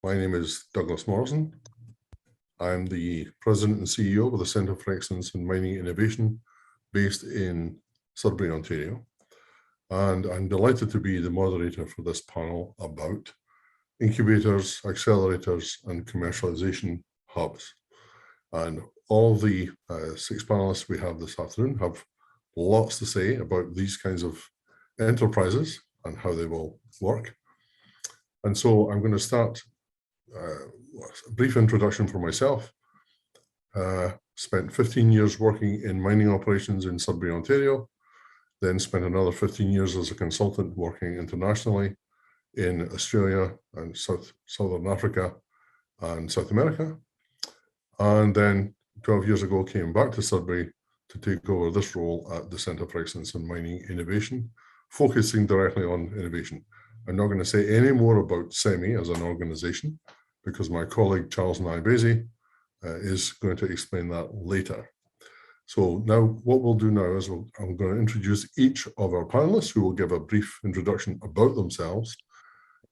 My name is Douglas Morrison. I'm the President and CEO of the Centre for Excellence in Mining Innovation based in Sudbury, Ontario. And I'm delighted to be the moderator for this panel about incubators, accelerators, and commercialization hubs. And all the 6 panelists we have this afternoon have lots to say about these kinds of enterprises and how they will work. And so I'm going to start a brief introduction for myself. Spent 15 years working in mining operations in Sudbury, Ontario, then spent another 15 years as a consultant working internationally in Australia and Southern Africa and South America. And then 12 years ago came back to Sudbury to take over this role at the Centre for Excellence in Mining Innovation, focusing directly on innovation. I'm not going to say any more about CEMI as an organization because my colleague Charles Nyabeze is going to explain that later. So now what we'll do now is I'm going to introduce each of our panelists who will give a brief introduction about themselves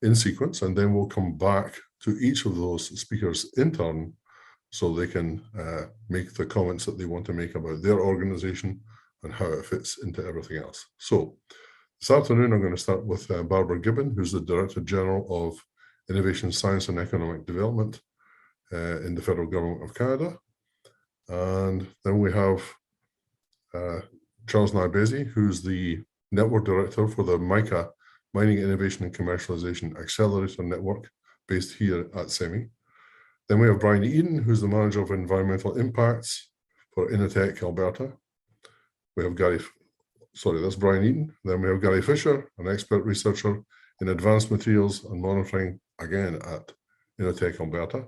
in sequence, and then we'll come back to each of those speakers in turn so they can make the comments that they want to make about their organization and how it fits into everything else. So this afternoon, I'm going to start with Barbara Gibbon, who's the Director General of Innovation, Science and Economic Development in the Federal Government of Canada. And then we have Charles Nyabeze, who's the Network Director for the MICA, Mining Innovation and Commercialization Accelerator Network, based here at CEMI. Then we have Brian Eaton, who's the Manager of Environmental Impacts for InnoTech, Alberta. We have that's Brian Eaton. Then we have Gary Fisher, an expert researcher in advanced materials and monitoring, again at InnoTech, Alberta.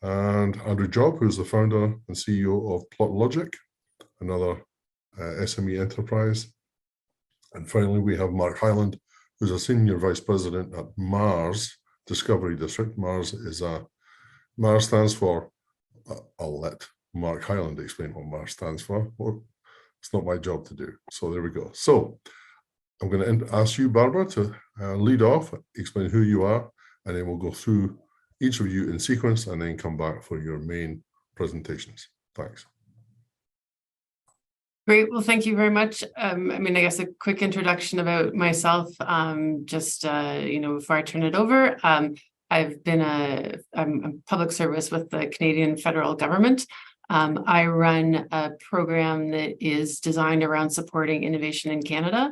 And Andrew Job, who's the founder and CEO of Plotlogic, another SME enterprise. And finally, we have Mark Hyland, who's a Senior Vice President at Mars Discovery District. Mars stands for, I'll let Mark Hyland explain what Mars stands for. It's not my job to do. So there we go. So I'm going to ask you, Barbara, to lead off, explain who you are, and then we'll go through each of you in sequence and then come back for your main presentations. Thanks. Great. Well, thank you very much. I guess a quick introduction about myself, before I turn it over. I'm public service with the Canadian federal government. I run a program that is designed around supporting innovation in Canada.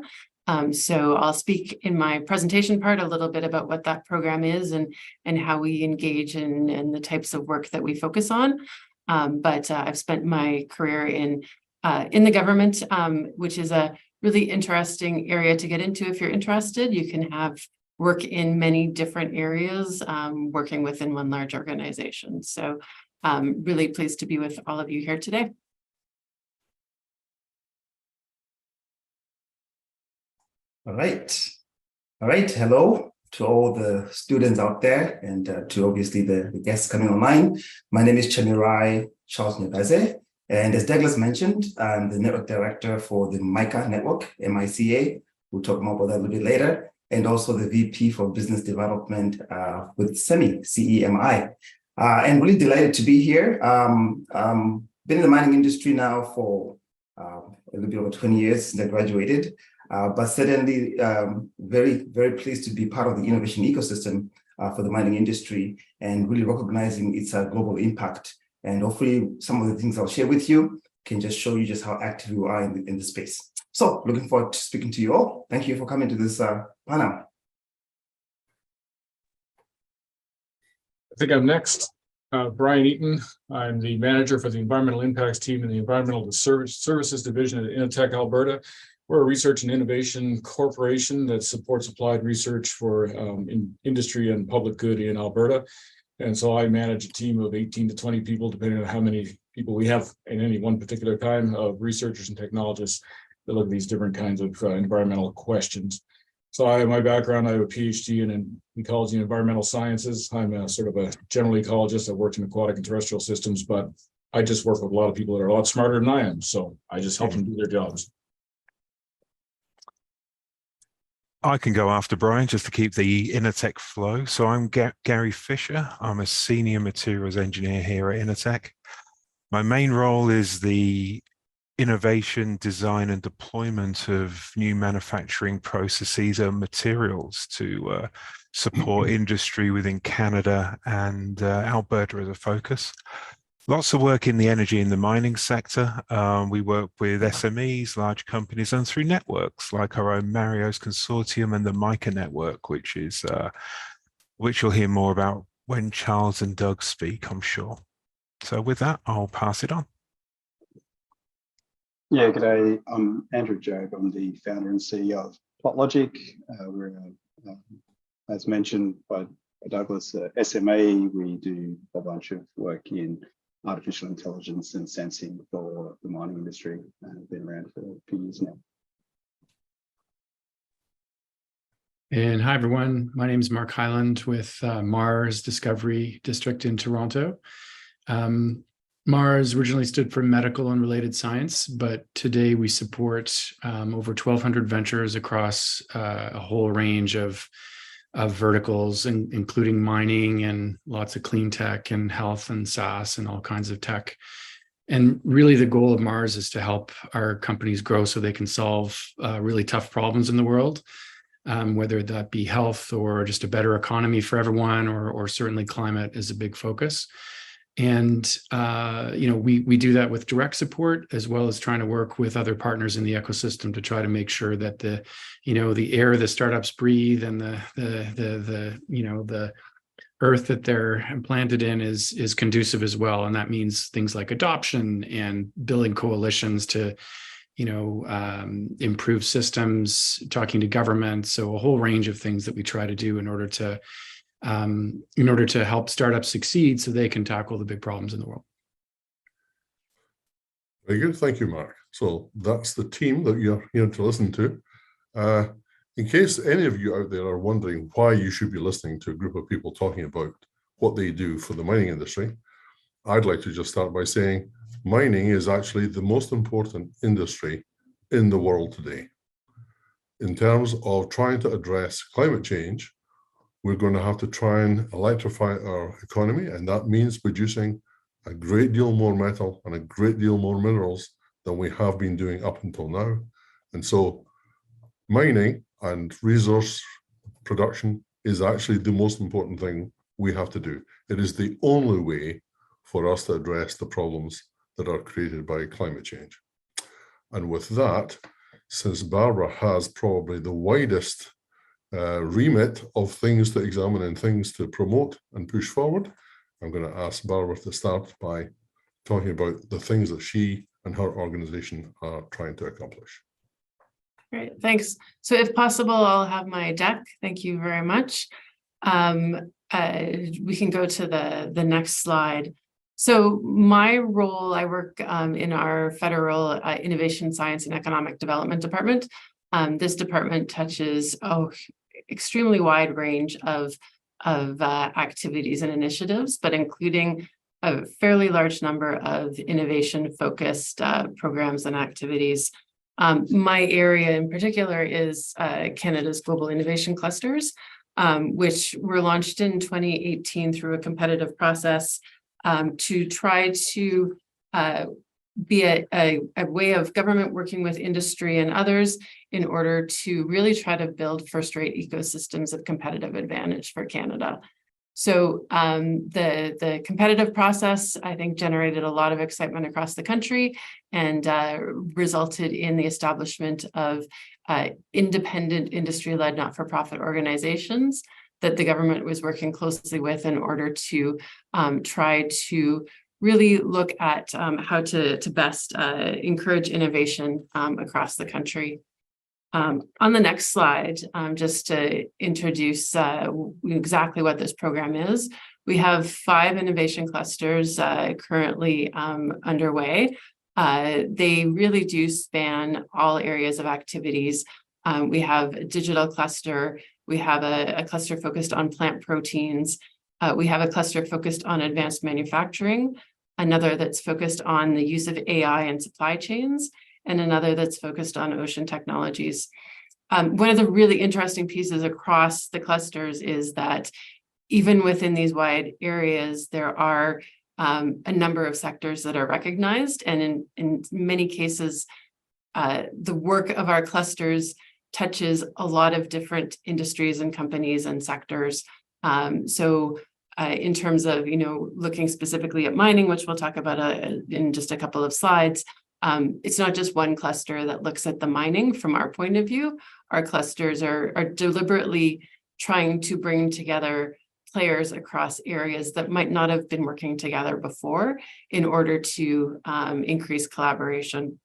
So I'll speak in my presentation part a little bit about what that program is and how we engage in the types of work that we focus on. But I've spent my career in the government, which is a really interesting area to get into if you're interested. You can have work in many different areas, working within one large organization. So really pleased to be with all of you here today. All right. Hello to all the students out there and to obviously the guests coming online. My name is Chamirai Charles Nyabeze, and as Douglas mentioned, I'm the Network Director for the MICA network, MICA. We'll talk more about that a little bit later, and also the VP for Business Development with CEMI, CEMI. And really delighted to be here. Been in the mining industry now for a little bit over 20 years since I graduated. But certainly very, very pleased to be part of the innovation ecosystem for the mining industry and really recognizing its global impact. And hopefully some of the things I'll share with you can just show you just how active you are in the space. So looking forward to speaking to you all. Thank you for coming to this panel. I think I'm next. Brian Eaton. I'm the manager for the environmental impacts team in the environmental services division at InnoTech, Alberta. We're a research and innovation corporation that supports applied research for industry and public good in Alberta. And so I manage a team of 18 to 20 people, depending on how many people we have in any one particular time, of researchers and technologists that look at these different kinds of environmental questions. So my background, I have a PhD in ecology and environmental sciences. I'm a sort of a general ecologist. I've worked in aquatic and terrestrial systems, but I just work with a lot of people that are a lot smarter than I am. So I just help them do their jobs. I can go after Brian just to keep the InnoTech flow. So I'm Gary Fisher. I'm a senior materials engineer here at InnoTech. My main role is the innovation, design and deployment of new manufacturing processes and materials to support industry within Canada and Alberta as a focus. Lots of work in the energy and the mining sector. We work with SMEs, large companies, and through networks like our own Mario's Consortium and the MICA network, which you'll hear more about when Charles and Doug speak, I'm sure. So with that, I'll pass it on. Yeah, g'day. I'm Andrew Jobe. I'm the founder and CEO of Plotlogic. We're, as mentioned by Douglas, SME. We do a bunch of work in artificial intelligence and sensing for the mining industry. Been around for a few years now. And hi, everyone. My name is Mark Hyland with Mars Discovery District in Toronto. Mars originally stood for medical and related science, but today we support over 1,200 ventures across a whole range of verticals, including mining and lots of clean tech and health and SaaS and all kinds of tech. And really the goal of Mars is to help our companies grow so they can solve really tough problems in the world, whether that be health or just a better economy for everyone, or certainly climate is a big focus. And, we do that with direct support, as well as trying to work with other partners in the ecosystem to try to make sure that the air the startups breathe and the earth that they're planted in is conducive as well. And that means things like adoption and building coalitions to, improve systems, talking to government. So a whole range of things that we try to do in order to help startups succeed so they can tackle the big problems in the world. Very good. Thank you, Mark. So that's the team that you're here to listen to. In case any of you out there are wondering why you should be listening to a group of people talking about what they do for the mining industry, I'd like to just start by saying mining is actually the most important industry in the world today. In terms of trying to address climate change, we're going to have to try and electrify our economy, and that means producing a great deal more metal and a great deal more minerals than we have been doing up until now. And so mining and resource production is actually the most important thing we have to do. It is the only way for us to address the problems that are created by climate change. And with that, since Barbara has probably the widest remit of things to examine and things to promote and push forward, I'm going to ask Barbara to start by talking about the things that she and her organization are trying to accomplish. Great, thanks. So if possible, I'll have my deck. Thank you very much. We can go to the next slide. So my role, I work in our federal Innovation, Science and Economic Development Department. This department touches extremely wide range of activities and initiatives, but including a fairly large number of innovation-focused programs and activities. My area in particular is Canada's Global Innovation Clusters, which were launched in 2018 through a competitive process to try to be a way of government working with industry and others in order to really try to build first-rate ecosystems of competitive advantage for Canada. So the competitive process, I think, generated a lot of excitement across the country and resulted in the establishment of independent industry-led not-for-profit organizations that the government was working closely with in order to try to really look at how to best encourage innovation across the country. On the next slide, just to introduce exactly what this program is, we have 5 innovation clusters currently underway. They really do span all areas of activities. We have a digital cluster, we have a cluster focused on plant proteins, we have a cluster focused on advanced manufacturing, another that's focused on the use of AI in supply chains, and another that's focused on ocean technologies. One of the really interesting pieces across the clusters is that even within these wide areas, there are a number of sectors that are recognized, and in many cases, the work of our clusters touches a lot of different industries and companies and sectors. In terms of, looking specifically at mining, which we'll talk about in just a couple of slides, it's not just one cluster that looks at the mining from our point of view. Our clusters are deliberately trying to bring together players across areas that might not have been working together before in order to increase collaboration.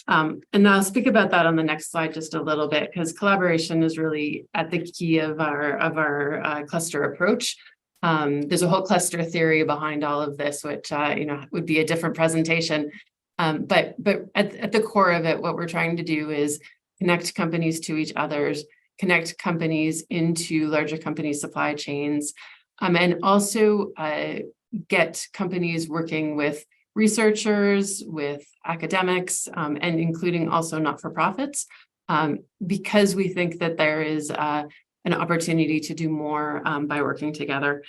And I'll speak about that on the next slide just a little bit, because collaboration is really at the key of our cluster approach. There's a whole cluster theory behind all of this, which would be a different presentation. But at the core of it, what we're trying to do is connect companies to each other's, connect companies into larger company supply chains, and also get companies working with researchers, with academics, and including also not-for-profits, because we think that there is an opportunity to do more by working together.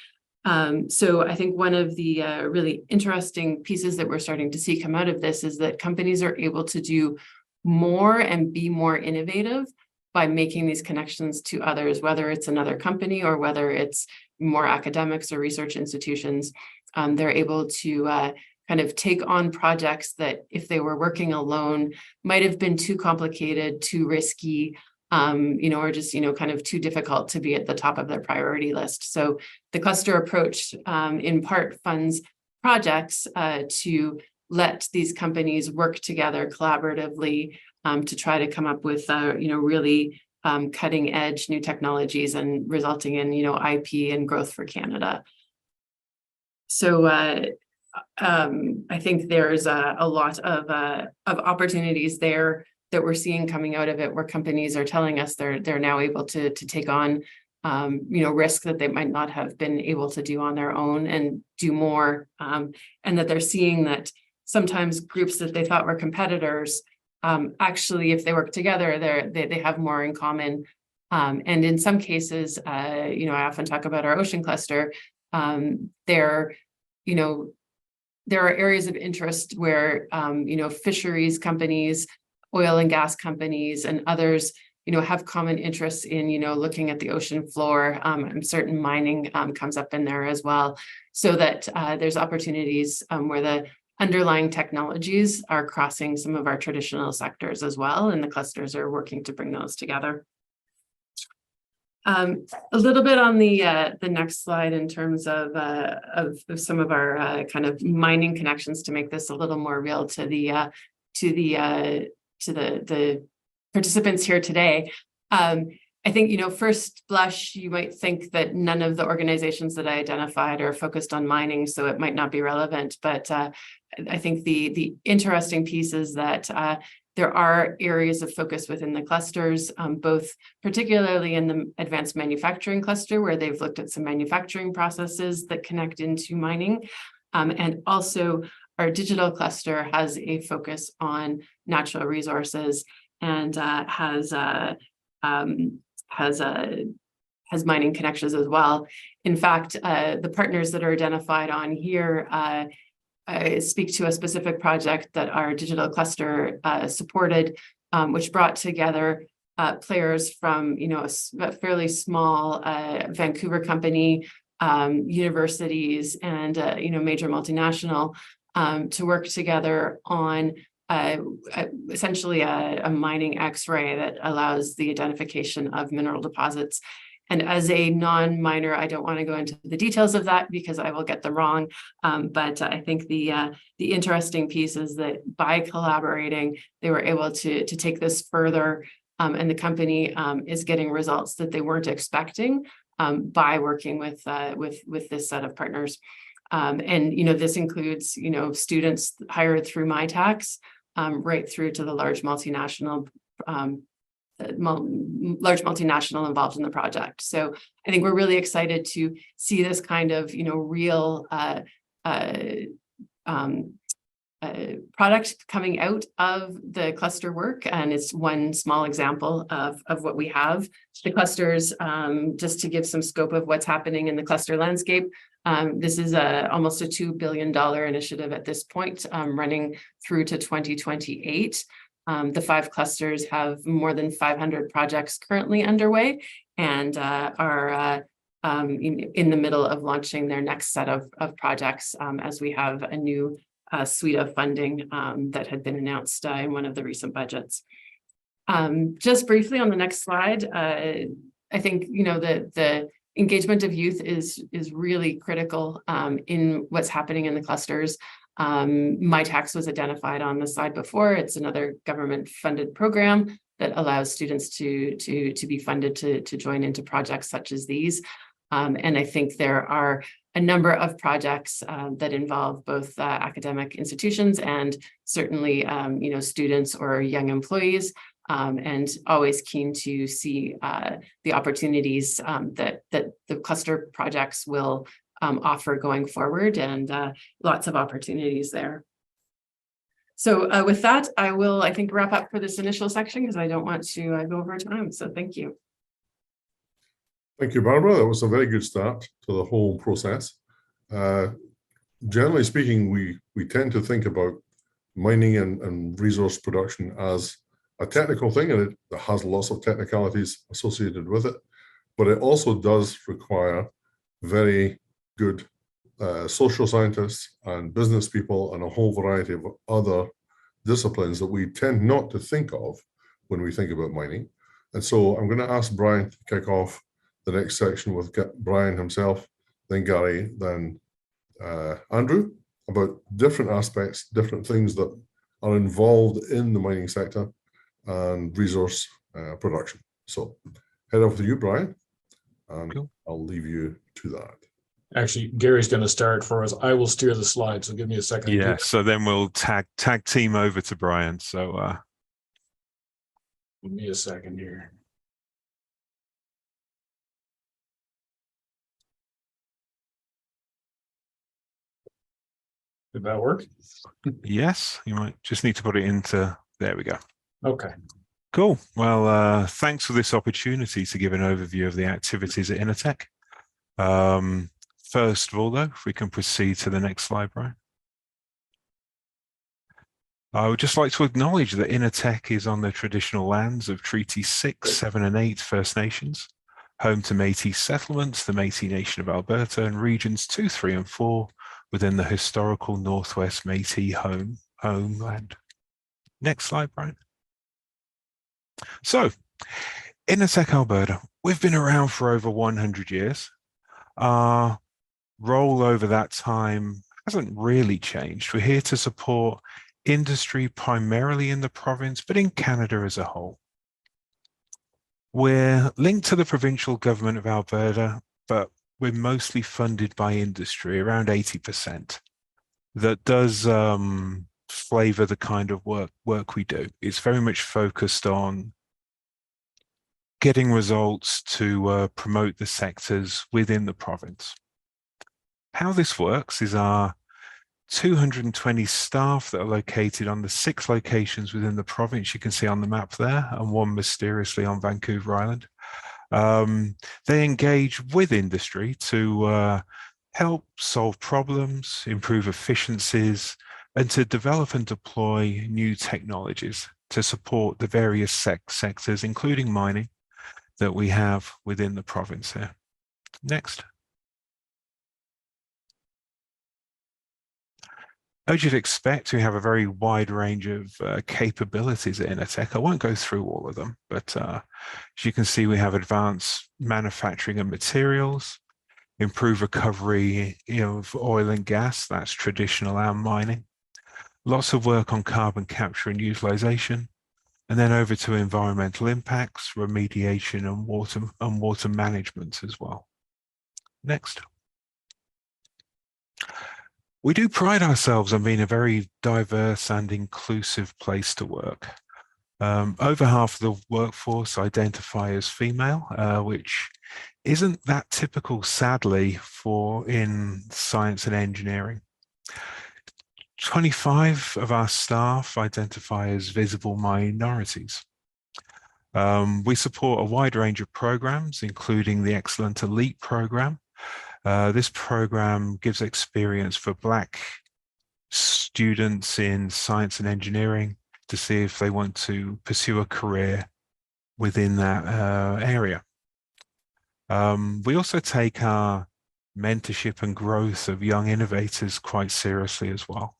So I think one of the really interesting pieces that we're starting to see come out of this is that companies are able to do more and be more innovative by making these connections to others, whether it's another company or whether it's more academics or research institutions. They're able to kind of take on projects that if they were working alone might have been too complicated, too risky, or just, kind of too difficult to be at the top of their priority list. So the cluster approach in part funds projects to let these companies work together collaboratively to try to come up with, really cutting edge new technologies and resulting in, IP and growth for Canada. So I think there's a lot of opportunities there that we're seeing coming out of it, where companies are telling us they're now able to take on, risk that they might not have been able to do on their own and do more, and that they're seeing that sometimes groups that they thought were competitors, actually, if they work together, they have more in common. And in some cases, I often talk about our ocean cluster. There are areas of interest where, fisheries companies, oil and gas companies, and others, have common interests in, looking at the ocean floor. And certain mining comes up in there as well, so that there's opportunities where the underlying technologies are crossing some of our traditional sectors as well, and the clusters are working to bring those together. A little bit on the next slide in terms of some of our kind of mining connections to make this a little more real to the participants here today. I think, first blush, you might think that none of the organizations that I identified are focused on mining, so it might not be relevant. But I think the interesting piece is that there are areas of focus within the clusters, both particularly in the advanced manufacturing cluster, where they've looked at some manufacturing processes that connect into mining. And also our digital cluster has a focus on natural resources and has mining connections as well. In fact, the partners that are identified on here speak to a specific project that our digital cluster supported, which brought together players from, a fairly small Vancouver company, universities, and major multinational to work together on essentially a mining X-ray that allows the identification of mineral deposits. And as a non-miner, I don't want to go into the details of that because I will get them wrong. But I think the interesting piece is that by collaborating, they were able to take this further, and the company is getting results that they weren't expecting by working with this set of partners. And this includes students hired through MyTax, right through to the large multinational involved in the project. So I think we're really excited to see this kind of real product coming out of the cluster work, and it's one small example of what we have. The clusters, just to give some scope of what's happening in the cluster landscape, this is almost a $2 billion initiative at this point, running through to 2028. The 5 clusters have more than 500 projects currently underway and are in the middle of launching their next set of projects, as we have a new suite of funding that had been announced in one of the recent budgets. Just briefly on the next slide, I think the engagement of youth is really critical in what's happening in the clusters. MyTax was identified on the slide before. It's another government-funded program that allows students to be funded to join into projects such as these. And I think there are a number of projects that involve both academic institutions and certainly students or young employees, and always keen to see the opportunities that the cluster projects will offer going forward, and lots of opportunities there. So with that, I will, I think, wrap up for this initial section because I don't want to go over time. So thank you. Thank you, Barbara. That was a very good start to the whole process. Generally speaking, we tend to think about mining and resource production as a technical thing, and it has lots of technicalities associated with it, but it also does require very good social scientists and business people and a whole variety of other disciplines that we tend not to think of when we think about mining. And so I'm going to ask Brian to kick off the next section with Brian himself, then Gary, then Andrew, about different aspects, different things that are involved in the mining sector and resource production. So head over to you, Brian, and cool. I'll leave you to that. Actually, Gary's going to start for us. I will steer the slide, so give me a second. Yeah, so then we'll tag team over to Brian. So give me a second here. Did that work? Yes, you might just need to put it into, there we go. Okay. Cool. Well, thanks for this opportunity to give an overview of the activities at InnoTech. First of all, though, if we can proceed to the next slide, Brian. I would just like to acknowledge that InnoTech is on the traditional lands of Treaty 6, 7, and 8 First Nations, home to Métis settlements, the Métis Nation of Alberta, and regions 2, 3, and 4 within the historical Northwest Métis homeland. Next slide, Brian. So, InnoTech Alberta, we've been around for over 100 years. Our role over that time hasn't really changed. We're here to support industry primarily in the province, but in Canada as a whole. We're linked to the provincial government of Alberta, but we're mostly funded by industry, around 80%. That does flavor the kind of work we do. It's very much focused on getting results to promote the sectors within the province. How this works is our 220 staff that are located on the 6 locations within the province you can see on the map there, and one mysteriously on Vancouver Island. They engage with industry to help solve problems, improve efficiencies, and to develop and deploy new technologies to support the various sectors, including mining, that we have within the province here. Next. As you'd expect, we have a very wide range of capabilities at InnoTech. I won't go through all of them, but as you can see, we have advanced manufacturing and materials, improved recovery of oil and gas, that's traditional and mining, lots of work on carbon capture and utilization, and then over to environmental impacts, remediation, and water management as well. Next. We do pride ourselves on being a very diverse and inclusive place to work. Over half of the workforce identify as female, which isn't that typical, sadly, in science and engineering. 25 of our staff identify as visible minorities. We support a wide range of programs, including the Excellent Elite program. This program gives experience for Black students in science and engineering to see if they want to pursue a career within that area. We also take our mentorship and growth of young innovators quite seriously as well.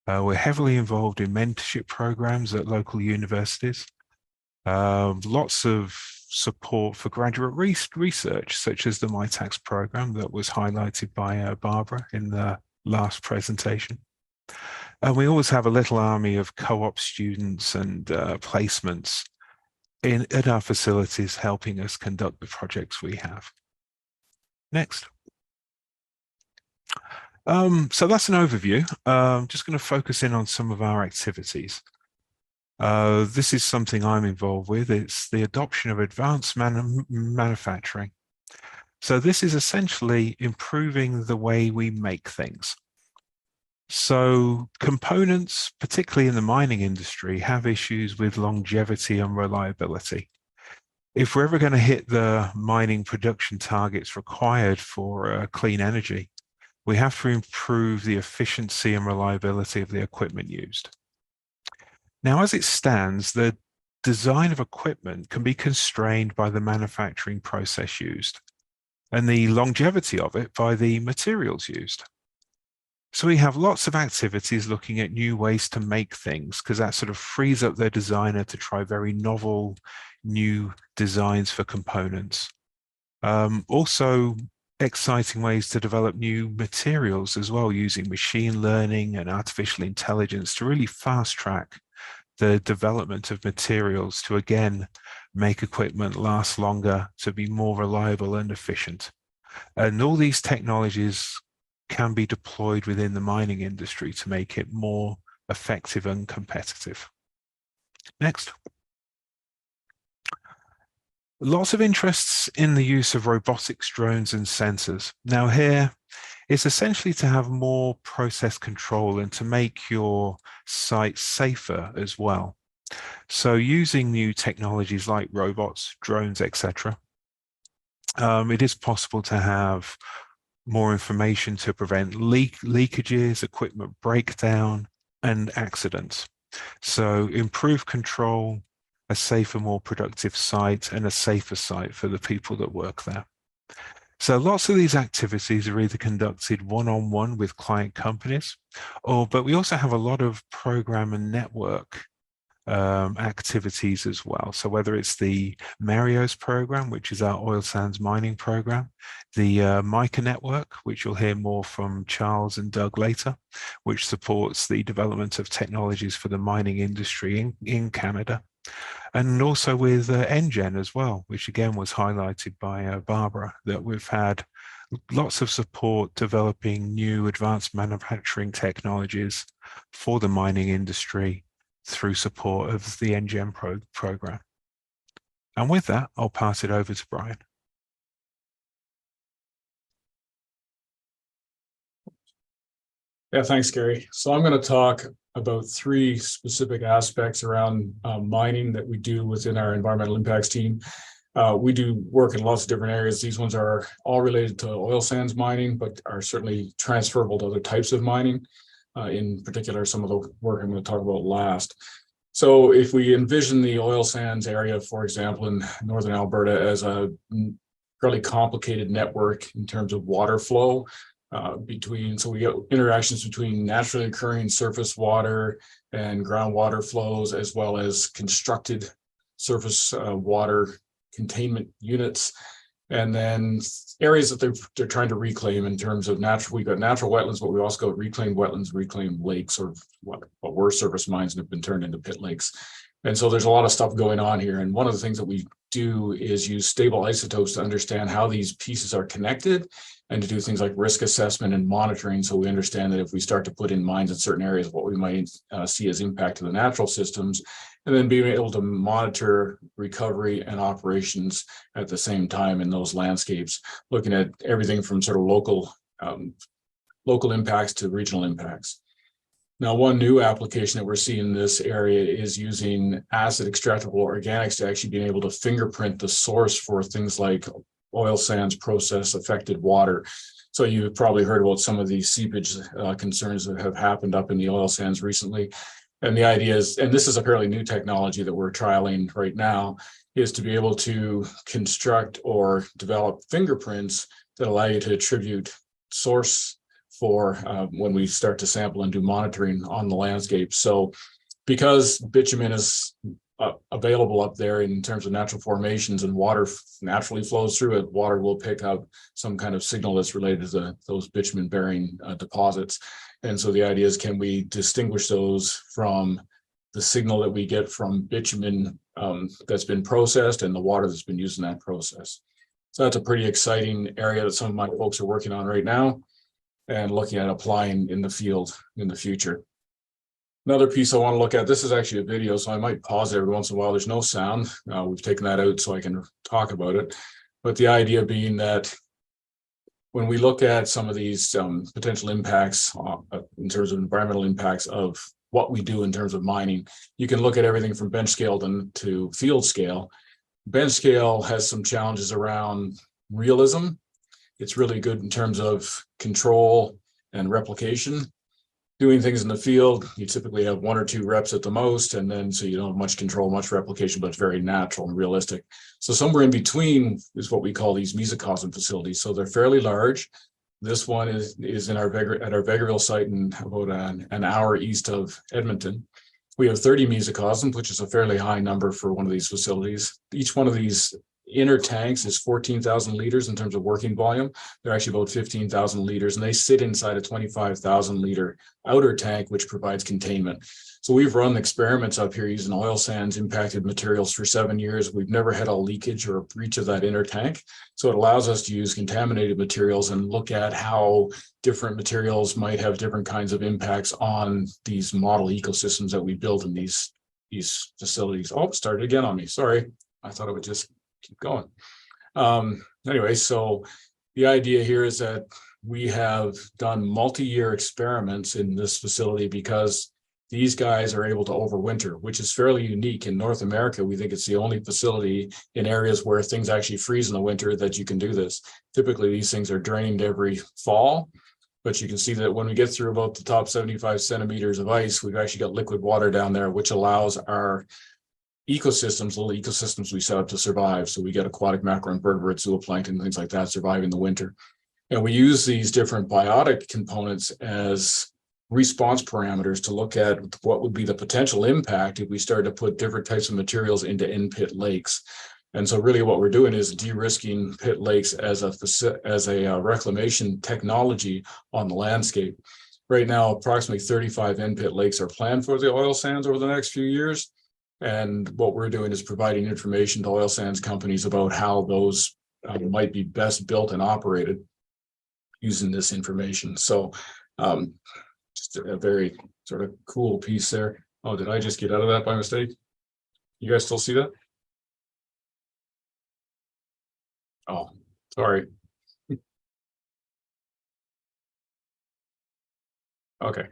We're heavily involved in mentorship programs at local universities. Lots of support for graduate research, such as the MITAX program that was highlighted by Barbara in the last presentation. And we always have a little army of co-op students and placements at our facilities helping us conduct the projects we have. Next. So that's an overview. I'm just going to focus in on some of our activities. This is something I'm involved with. It's the adoption of advanced manufacturing. So this is essentially improving the way we make things. So components, particularly in the mining industry, have issues with longevity and reliability. If we're ever going to hit the mining production targets required for clean energy, we have to improve the efficiency and reliability of the equipment used. Now, as it stands, the design of equipment can be constrained by the manufacturing process used and the longevity of it by the materials used. So we have lots of activities looking at new ways to make things, because that sort of frees up their designer to try very novel new designs for components. Also exciting ways to develop new materials as well, using machine learning and artificial intelligence to really fast track the development of materials to again make equipment last longer, to be more reliable and efficient. And all these technologies can be deployed within the mining industry to make it more effective and competitive. Next. Lots of interests in the use of robotics, drones, and sensors. Now here, it's essentially to have more process control and to make your site safer as well. So using new technologies like robots, drones, etc., it is possible to have more information to prevent leakages, equipment breakdown, and accidents. So improve control, a safer, more productive site, and a safer site for the people that work there. So lots of these activities are either conducted one-on-one with client companies, but we also have a lot of program and network activities as well. So whether it's the Marios program, which is our oil sands mining program, the MICA network, which you'll hear more from Charles and Doug later, which supports the development of technologies for the mining industry in Canada, and also with NGen as well, which again was highlighted by Barbara, that we've had lots of support developing new advanced manufacturing technologies for the mining industry through support of the NGen program. And with that, I'll pass it over to Brian. Yeah, thanks, Gary. So I'm going to talk about three specific aspects around mining that we do within our environmental impacts team. We do work in lots of different areas. These ones are all related to oil sands mining, but are certainly transferable to other types of mining. In particular, some of the work I'm going to talk about last. So if we envision the oil sands area, for example, in northern Alberta as a fairly complicated network in terms of water flow, so we get interactions between naturally occurring surface water and groundwater flows, as well as constructed surface water containment units, and then areas that they're trying to reclaim in terms of natural. We've got natural wetlands, but we also got reclaimed wetlands, reclaimed lakes, or what were surface mines and have been turned into pit lakes. And so there's a lot of stuff going on here. And one of the things that we do is use stable isotopes to understand how these pieces are connected, and to do things like risk assessment and monitoring. So we understand that if we start to put in mines in certain areas, what we might see as impact to the natural systems, and then being able to monitor recovery and operations at the same time in those landscapes, looking at everything from sort of local impacts to regional impacts. Now, one new application that we're seeing in this area is using acid extractable organics to actually being able to fingerprint the source for things like oil sands process affected water. So you've probably heard about some of these seepage concerns that have happened up in the oil sands recently. And the idea is, and this is a fairly new technology that we're trialing right now, is to be able to construct or develop fingerprints that allow you to attribute source for when we start to sample and do monitoring on the landscape. So because bitumen is available up there in terms of natural formations and water naturally flows through it, water will pick up some kind of signal that's related to those bitumen bearing deposits. And so the idea is, can we distinguish those from the signal that we get from bitumen that's been processed and the water that's been used in that process? So that's a pretty exciting area that some of my folks are working on right now and looking at applying in the field in the future. Another piece I want to look at, this is actually a video, so I might pause every once in a while. There's no sound. We've taken that out so I can talk about it. But the idea being that when we look at some of these potential impacts in terms of environmental impacts of what we do in terms of mining, you can look at everything from bench scale to field scale. Bench scale has some challenges around realism. It's really good in terms of control and replication. Doing things in the field, you typically have 1 or 2 reps at the most, and then so you don't have much control, much replication, but it's very natural and realistic. So somewhere in between is what we call these mesocosm facilities. So they're fairly large. This one is in our Vegreville site in about an hour east of Edmonton. We have 30 mesocosms, which is a fairly high number for one of these facilities. Each one of these inner tanks is 14,000 liters in terms of working volume. They're actually about 15,000 liters, and they sit inside a 25,000 liter outer tank, which provides containment. So we've run experiments up here using oil sands impacted materials for 7 years. We've never had a leakage or a breach of that inner tank. So it allows us to use contaminated materials and look at how different materials might have different kinds of impacts on these model ecosystems that we build in these facilities. Oh, it started again on me. Sorry. I thought it would just keep going. Anyway, so the idea here is that we have done multi-year experiments in this facility because these guys are able to overwinter, which is fairly unique in North America. We think it's the only facility in areas where things actually freeze in the winter that you can do this. Typically, these things are drained every fall, but you can see that when we get through about the top 75 centimeters of ice, we've actually got liquid water down there, which allows our ecosystems, little ecosystems we set up to survive. So we get aquatic macroinvertebrates, zooplankton, things like that survive in the winter. And we use these different biotic components as response parameters to look at what would be the potential impact if we started to put different types of materials into in-pit lakes. And so really what we're doing is de-risking pit lakes as a reclamation technology on the landscape. Right now, approximately 35 in-pit lakes are planned for the oil sands over the next few years. And what we're doing is providing information to oil sands companies about how those might be best built and operated using this information. So just a very sort of cool piece there. Oh, did I just get out of that by mistake? You guys still see that? Oh, sorry. Okay.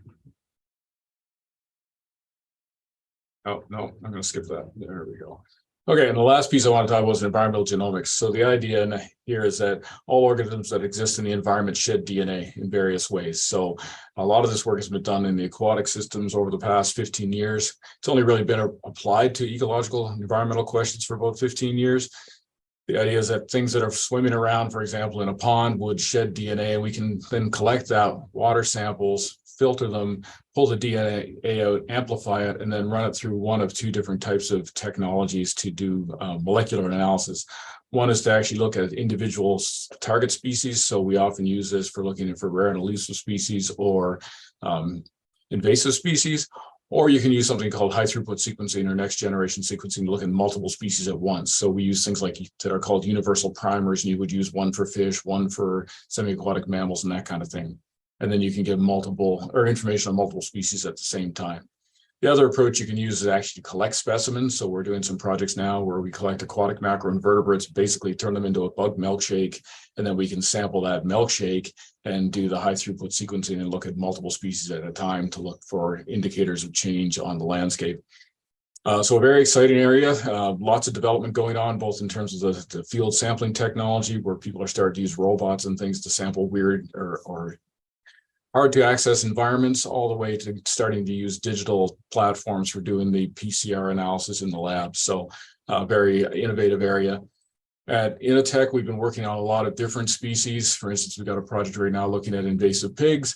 Oh, no, I'm going to skip that. There we go. Okay, and the last piece I want to talk about is environmental genomics. So the idea here is that all organisms that exist in the environment shed DNA in various ways. So a lot of this work has been done in the aquatic systems over the past 15 years. It's only really been applied to ecological and environmental questions for about 15 years. The idea is that things that are swimming around, for example, in a pond would shed DNA, and we can then collect that water samples, filter them, pull the DNA out, amplify it, and then run it through one of 2 different types of technologies to do molecular analysis. One is to actually look at individual target species. So we often use this for looking for rare and elusive species or invasive species. Or you can use something called high throughput sequencing or next generation sequencing to look at multiple species at once. So we use things like that are called universal primers, and you would use one for fish, one for semi-aquatic mammals, and that kind of thing. And then you can get multiple or information on multiple species at the same time. The other approach you can use is actually to collect specimens. So we're doing some projects now where we collect aquatic macroinvertebrates, basically turn them into a bug milkshake, and then we can sample that milkshake and do the high throughput sequencing and look at multiple species at a time to look for indicators of change on the landscape. So a very exciting area, lots of development going on, both in terms of the field sampling technology, where people are starting to use robots and things to sample weird or hard to access environments, all the way to starting to use digital platforms for doing the PCR analysis in the lab. So very innovative area. At InnoTech, we've been working on a lot of different species. For instance, we've got a project right now looking at invasive pigs,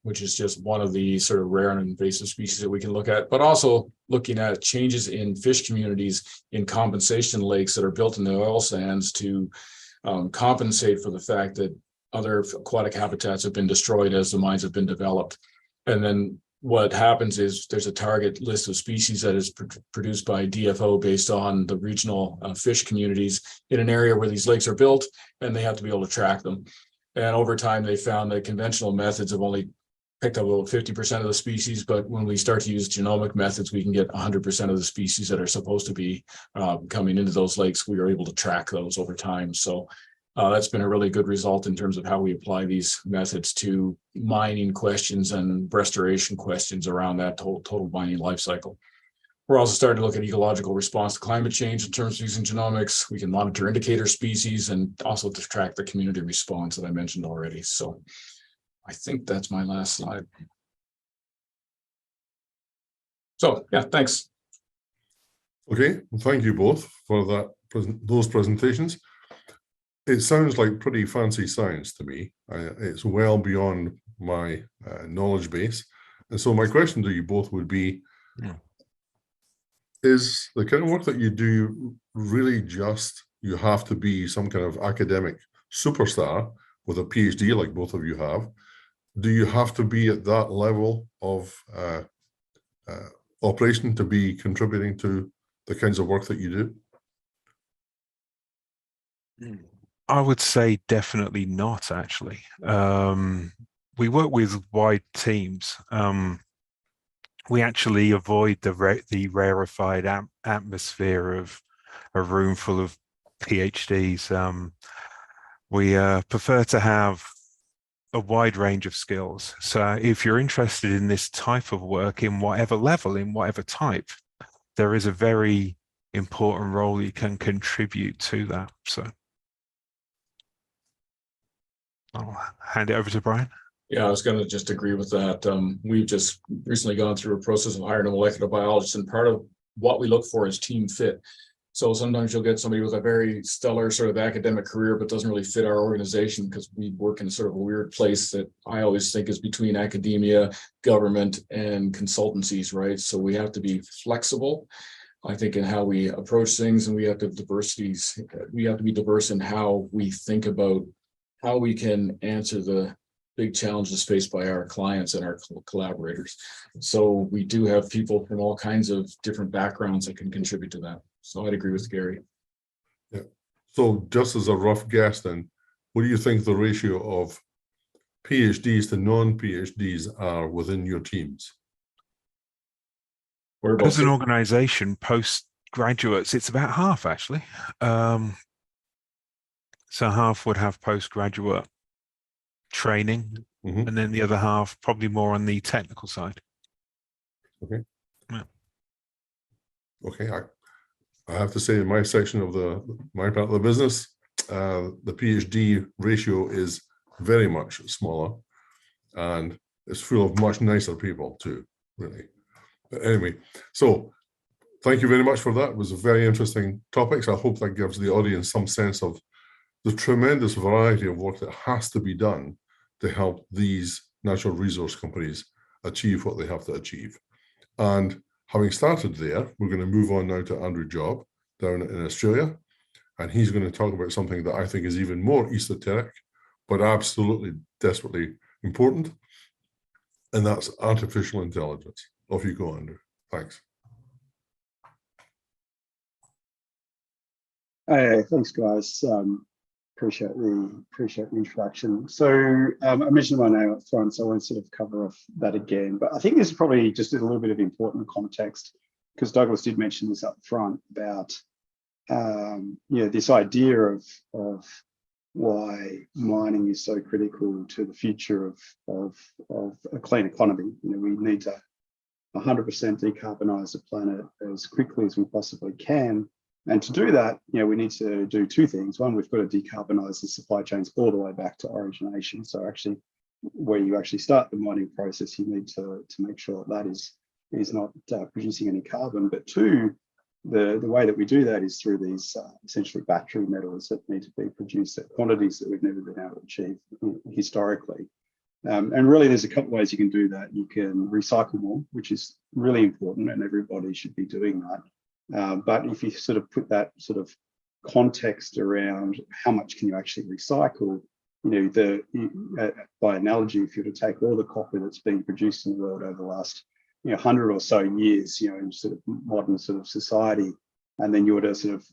which is just one of the sort of rare and invasive species that we can look at, but also looking at changes in fish communities in compensation lakes that are built in the oil sands to compensate for the fact that other aquatic habitats have been destroyed as the mines have been developed. And then what happens is there's a target list of species that is produced by DFO based on the regional fish communities in an area where these lakes are built, and they have to be able to track them. And over time, they found that conventional methods have only picked up about 50% of the species, but when we start to use genomic methods, we can get 100% of the species that are supposed to be coming into those lakes. We are able to track those over time. So that's been a really good result in terms of how we apply these methods to mining questions and restoration questions around that total mining life cycle. We're also starting to look at ecological response to climate change in terms of using genomics. We can monitor indicator species and also to track the community response that I mentioned already. So I think that's my last slide. So yeah, thanks. Okay, well, thank you both for those presentations. It sounds like pretty fancy science to me. It's well beyond my knowledge base. And so my question to you both would be, is the kind of work that you do really just, you have to be some kind of academic superstar with a PhD like both of you have? Do you have to be at that level of operation to be contributing to the kinds of work that you do? I would say definitely not, actually. We work with wide teams. We actually avoid the rarefied atmosphere of a room full of PhDs. We prefer to have a wide range of skills. So if you're interested in this type of work in whatever level, in whatever type, there is a very important role you can contribute to that. So I'll hand it over to Brian. Yeah, I was going to just agree with that. We've just recently gone through a process of hiring a molecular biologist, and part of what we look for is team fit. So sometimes you'll get somebody with a very stellar sort of academic career, but doesn't really fit our organization because we work in sort of a weird place that I always think is between academia, government, and consultancies, right? So we have to be flexible, I think, in how we approach things, and we have to be diverse in how we think about how we can answer the big challenges faced by our clients and our collaborators. So we do have people from all kinds of different backgrounds that can contribute to that. So I'd agree with Gary. Yeah. So just as a rough guess then, what do you think the ratio of PhDs to non-PhDs are within your teams? As an organization, postgraduates, it's about half, actually. So half would have postgraduate training, and then the other half probably more on the technical side. Okay. Yeah. Okay. I have to say, in my section of my part of the business, the PhD ratio is very much smaller, and it's full of much nicer people too, really. But anyway, so thank you very much for that. It was a very interesting topics. I hope that gives the audience some sense of the tremendous variety of work that has to be done to help these natural resource companies achieve what they have to achieve. And having started there, we're going to move on now to Andrew Job down in Australia. And he's going to talk about something that I think is even more esoteric, but absolutely desperately important. And that's artificial intelligence. Off you go, Andrew. Thanks. Hey, thanks, guys. Appreciate the introduction. So I mentioned my name up front, so I won't sort of cover off that again. But I think this is probably just a little bit of important context, because Douglas did mention this up front about this idea of why mining is so critical to the future of a clean economy. We need to 100% decarbonize the planet as quickly as we possibly can. And to do that, we need to do two things. One, we've got to decarbonize the supply chains all the way back to origination. So actually, where you actually start the mining process, you need to make sure that is not producing any carbon. But two, the way that we do that is through these essentially battery metals that need to be produced at quantities that we've never been able to achieve historically. And really, there's a couple of ways you can do that. You can recycle more, which is really important, and everybody should be doing that. But if you sort of put that sort of context around how much can you actually recycle, by analogy, if you were to take all the copper that's been produced in the world over the last 100 or so years, in sort of modern sort of society, and then you were to sort of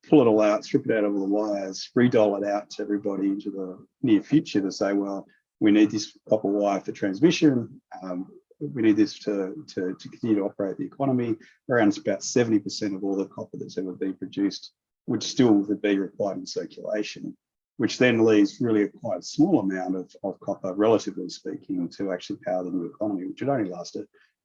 pull it all out, strip it out of all the wires, redole it out to everybody into the near future to say, well, we need this copper wire for transmission. We need this to continue to operate the economy. Around about 70% of all the copper that's ever been produced would still be required in circulation, which then leaves really a quite small amount of copper, relatively speaking, to actually power the new economy, which would only last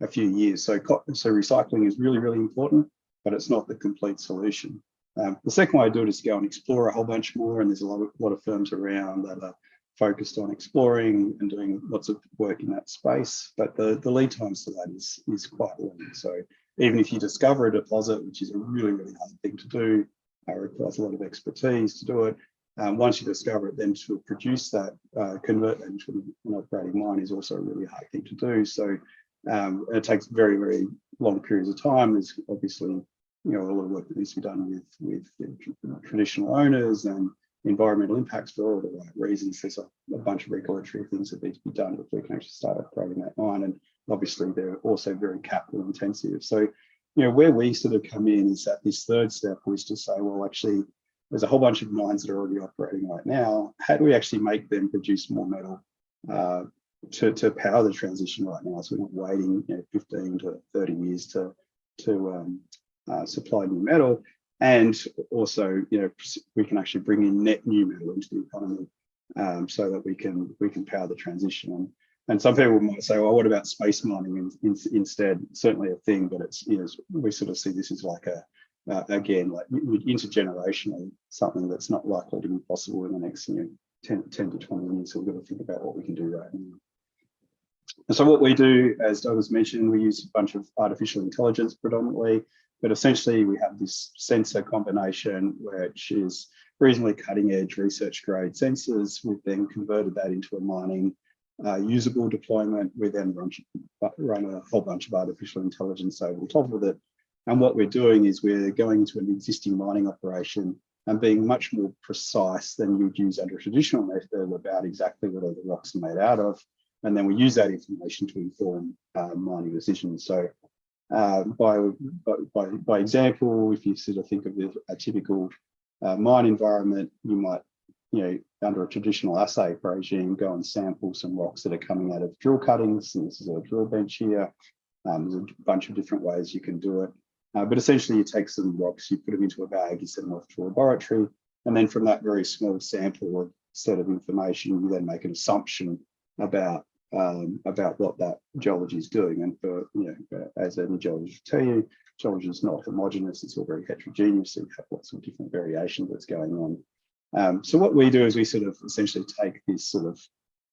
a few years. So recycling is really, really important, but it's not the complete solution. The second way to do it is to go and explore a whole bunch more, and there's a lot of firms around that are focused on exploring and doing lots of work in that space, but the lead times to that is quite long. So even if you discover a deposit, which is a really, really hard thing to do, requires a lot of expertise to do it. Once you discover it, then to produce that, convert that into an operating mine is also a really hard thing to do. So it takes very, very long periods of time. There's obviously a lot of work that needs to be done with traditional owners and environmental impacts for all the right reasons. There's a bunch of regulatory things that need to be done before we can actually start operating that mine. And obviously they're also very capital intensive. So, where we sort of come in is that this third step was to say, well, actually, there's a whole bunch of mines that are already operating right now. How do we actually make them produce more metal to power the transition right now? So we're not waiting 15 to 30 years to supply new metal. And also, we can actually bring in net new metal into the economy so that we can power the transition. And some people might say, well, what about space mining instead? Certainly a thing, but it's we sort of see this as like again, like intergenerational, something that's not likely to be possible in the next 10 to 20 years. So we've got to think about what we can do right now. And so what we do, as Douglas mentioned, we use a bunch of artificial intelligence predominantly. But essentially, we have this sensor combination, which is reasonably cutting edge research grade sensors. We've then converted that into a mining usable deployment. We then run a whole bunch of artificial intelligence over the top of it. And what we're doing is we're going into an existing mining operation and being much more precise than you'd use under a traditional method about exactly what all the rocks are made out of. And then we use that information to inform mining decisions. So by example, if you sort of think of a typical mine environment, you might, under a traditional assay regime, go and sample some rocks that are coming out of drill cuttings. And this is a drill bench here. There's a bunch of different ways you can do it. But essentially, you take some rocks, you put them into a bag, you send them off to a laboratory, and then from that very small sample or set of information, you then make an assumption about what that geology is doing. And for, as any geologist will tell you, geology is not homogeneous, it's all very heterogeneous, so you have lots of different variation that's going on. So what we do is we sort of essentially take this sort of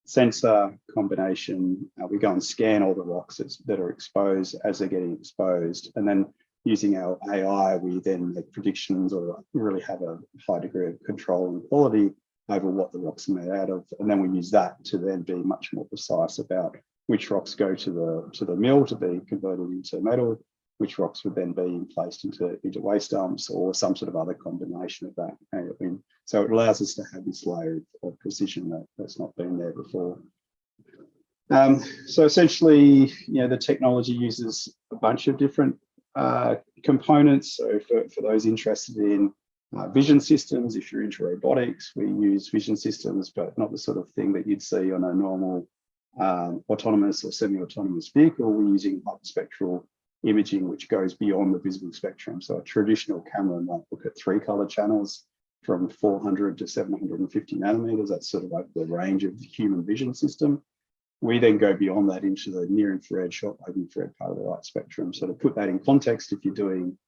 sensor combination, we go and scan all the rocks that are exposed as they're getting exposed, and then using our AI, we then make predictions or really have a high degree of control and quality over what the rocks are made out of. And then we use that to then be much more precise about which rocks go to the mill to be converted into metal, which rocks would then be placed into waste dumps or some sort of other combination of that. And so it allows us to have this layer of precision that's not been there before. So essentially, the technology uses a bunch of different components. So for those interested in vision systems. If you're into robotics, we use vision systems, but not the sort of thing that you'd see on a normal autonomous or semi-autonomous vehicle. We're using hyperspectral imaging, which goes beyond the visible spectrum. So a traditional camera might look at 3 color channels from 400 to 750 nanometers. That's sort of like the range of the human vision system. We then go beyond that into the near infrared, short wave infrared part of the light spectrum. So to put that in context, if you're doing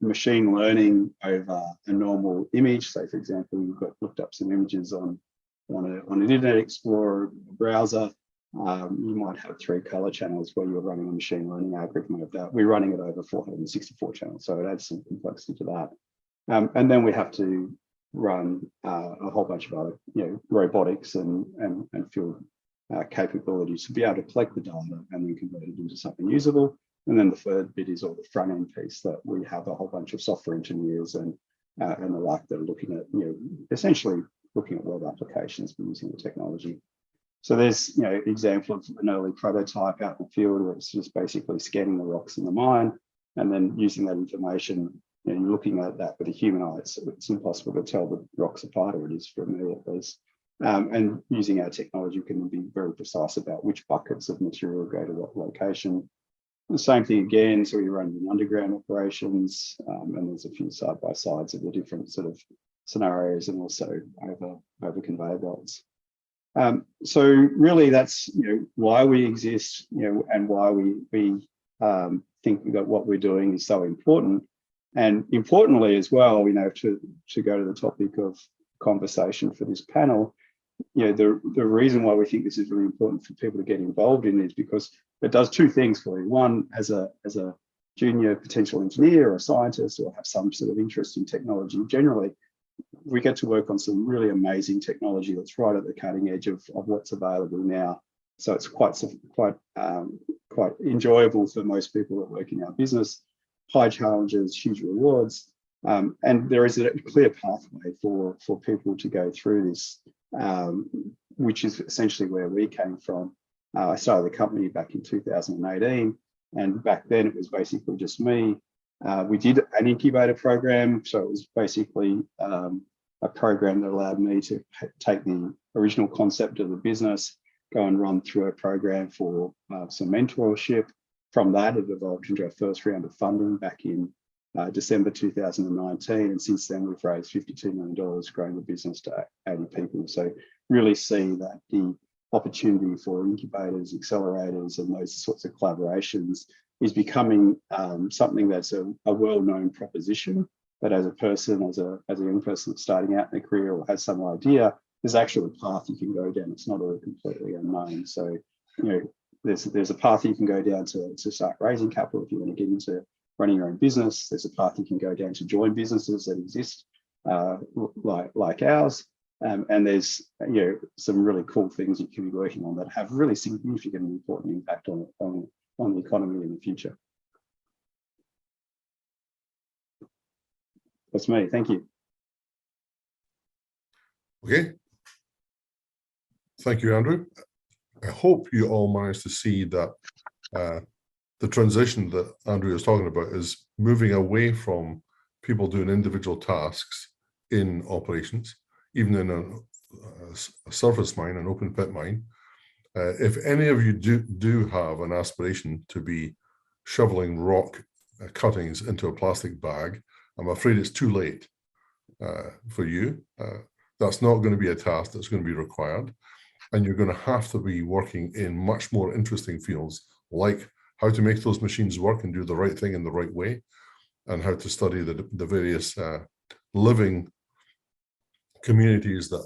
machine learning over a normal image, say for example, you've looked up some images on an Internet Explorer browser, you might have 3 color channels where you're running a machine learning algorithm of that. We're running it over 464 channels, so it adds some complexity to that. And then we have to run a whole bunch of other, robotics and field capabilities to be able to collect the data and then convert it into something usable. And then the third bit is all the front end piece that we have a whole bunch of software engineers and the like that are looking at, essentially looking at web applications using the technology. So there's, example of an early prototype out in the field where it's just basically scanning the rocks in the mine and then using that information. You're looking at that with a human eye. It's impossible to tell the rocks apart, or it is for me at least. And using our technology, we can be very precise about which buckets of material go to what location. The same thing again, so you're running underground operations, and there's a few side-by-sides of the different sort of scenarios and also over conveyor belts. So really that's, why we exist, and why we think that what we're doing is so important. And importantly as well, to go to the topic of conversation for this panel, the reason why we think this is really important for people to get involved in is because it does 2 things for you. One, as a junior potential engineer or a scientist or have some sort of interest in technology, generally, we get to work on some really amazing technology that's right at the cutting edge of what's available now. So it's quite enjoyable for most people that work in our business. High challenges, huge rewards, and there is a clear pathway for people to go through this, which is essentially where we came from. I started the company back in 2018, and back then it was basically just me. We did an incubator program, so it was basically a program that allowed me to take the original concept of the business, go and run through a program for some mentorship. From that, it evolved into our first round of funding back in December 2019. And since then, we've raised $52 million, growing the business to 80 people. So really see that the opportunity for incubators, accelerators, and those sorts of collaborations is becoming something that's a well-known proposition. But as a person, as a young person that's starting out in a career or has some idea, there's actually a path you can go down. It's not all completely unknown. So, there's a path you can go down to start raising capital if you want to get into running your own business. There's a path you can go down to join businesses that exist like ours. And there's some really cool things you can be working on that have really significant and important impact on the economy in the future. That's me. Thank you. Okay. Thank you, Andrew. I hope you all managed to see that the transition that Andrew is talking about is moving away from people doing individual tasks in operations, even in a surface mine, an open pit mine. If any of you do have an aspiration to be shoveling rock cuttings into a plastic bag, I'm afraid it's too late for you. That's not going to be a task that's going to be required. And you're going to have to be working in much more interesting fields, like how to make those machines work and do the right thing in the right way, and how to study the various living communities that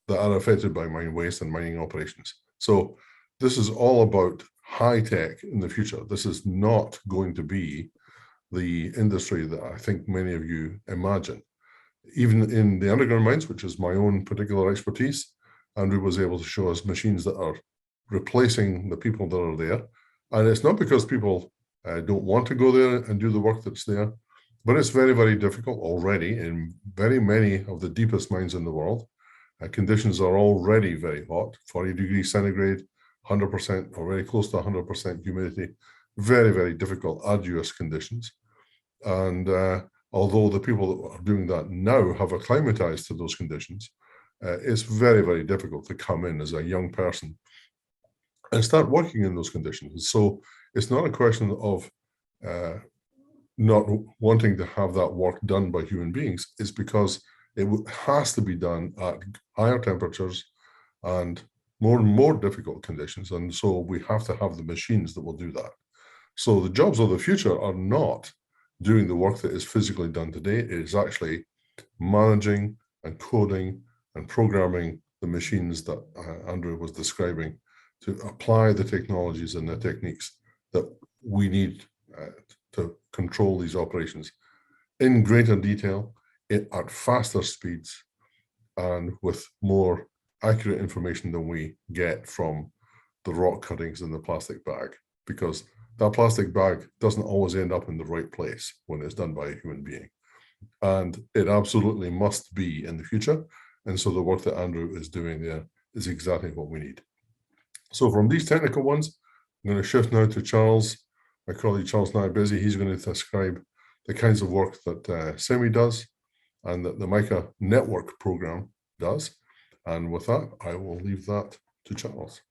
are affected by mine waste and mining operations. So this is all about high tech in the future. This is not going to be the industry that I think many of you imagine. Even in the underground mines, which is my own particular expertise, Andrew was able to show us machines that are replacing the people that are there. And it's not because people don't want to go there and do the work that's there, but it's very, very difficult already in very many of the deepest mines in the world. Conditions are already very hot, 40 degrees centigrade, 100% or very close to 100% humidity, very, very difficult, arduous conditions. And although the people that are doing that now have acclimatized to those conditions, it's very, very difficult to come in as a young person and start working in those conditions. So it's not a question of not wanting to have that work done by human beings. It's because it has to be done at higher temperatures and more difficult conditions. And so we have to have the machines that will do that. So the jobs of the future are not doing the work that is physically done today. It is actually managing and coding and programming the machines that Andrew was describing to apply the technologies and the techniques that we need to control these operations in greater detail, at faster speeds, and with more accurate information than we get from the rock cuttings in the plastic bag, because that plastic bag doesn't always end up in the right place when it's done by a human being. And it absolutely must be in the future. And so the work that Andrew is doing there is exactly what we need. So from these technical ones, I'm going to shift now to Charles, my colleague Charles Nyabeze. He's going to describe the kinds of work that CEMI does and that the MICA network program does. And with that, I will leave that to Charles.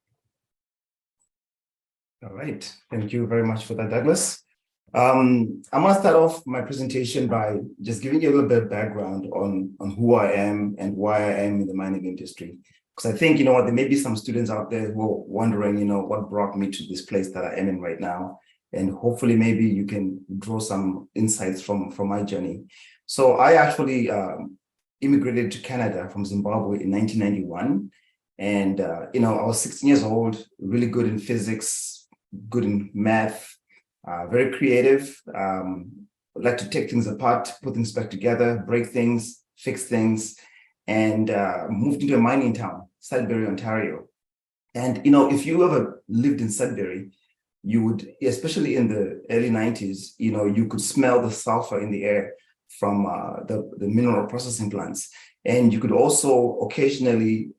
All right. Thank you very much for that, Douglas. I'm going to start off my presentation by just giving you a little bit of background on who I am and why I am in the mining industry. Because I think, there may be some students out there who are wondering, what brought me to this place that I am in right now. And hopefully maybe you can draw some insights from my journey. So I actually immigrated to Canada from Zimbabwe in 1991. And, I was 16 years old, really good in physics, good in math, very creative. Like to take things apart, put things back together, break things, fix things, and moved into a mining town, Sudbury, Ontario. And, if you ever lived in Sudbury, you would, especially in the early 90s, you could smell the sulfur in the air from the mineral processing plants. And you could also occasionally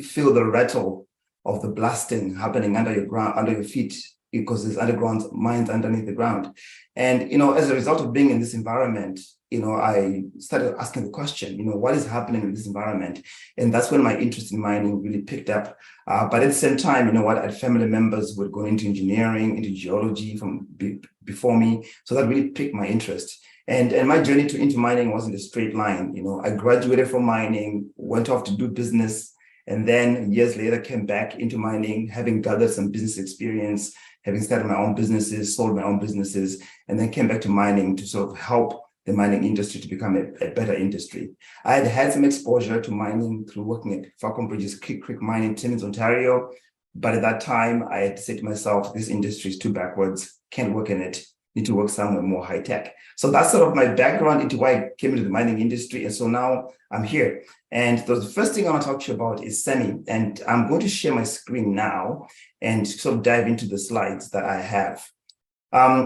feel the rattle of the blasting happening under your feet, because there's underground mines underneath the ground. And, as a result of being in this environment, I started asking the question, what is happening in this environment? And that's when my interest in mining really picked up. But at the same time, I had family members who were going into engineering, into geology from before me. So that really piqued my interest. And my journey into mining wasn't a straight line. I graduated from mining, went off to do business, and then years later came back into mining, having gathered some business experience, having started my own businesses, sold my own businesses, and then came back to mining to sort of help the mining industry to become a better industry. I had had some exposure to mining through working at Falconbridge's Creek Mine in Timmins, Ontario. But at that time, I had to say to myself, this industry is too backwards, can't work in it, need to work somewhere more high tech. So that's sort of my background into why I came into the mining industry. And so now I'm here. And the first thing I want to talk to you about is CEMI. And I'm going to share my screen now and sort of dive into the slides that I have.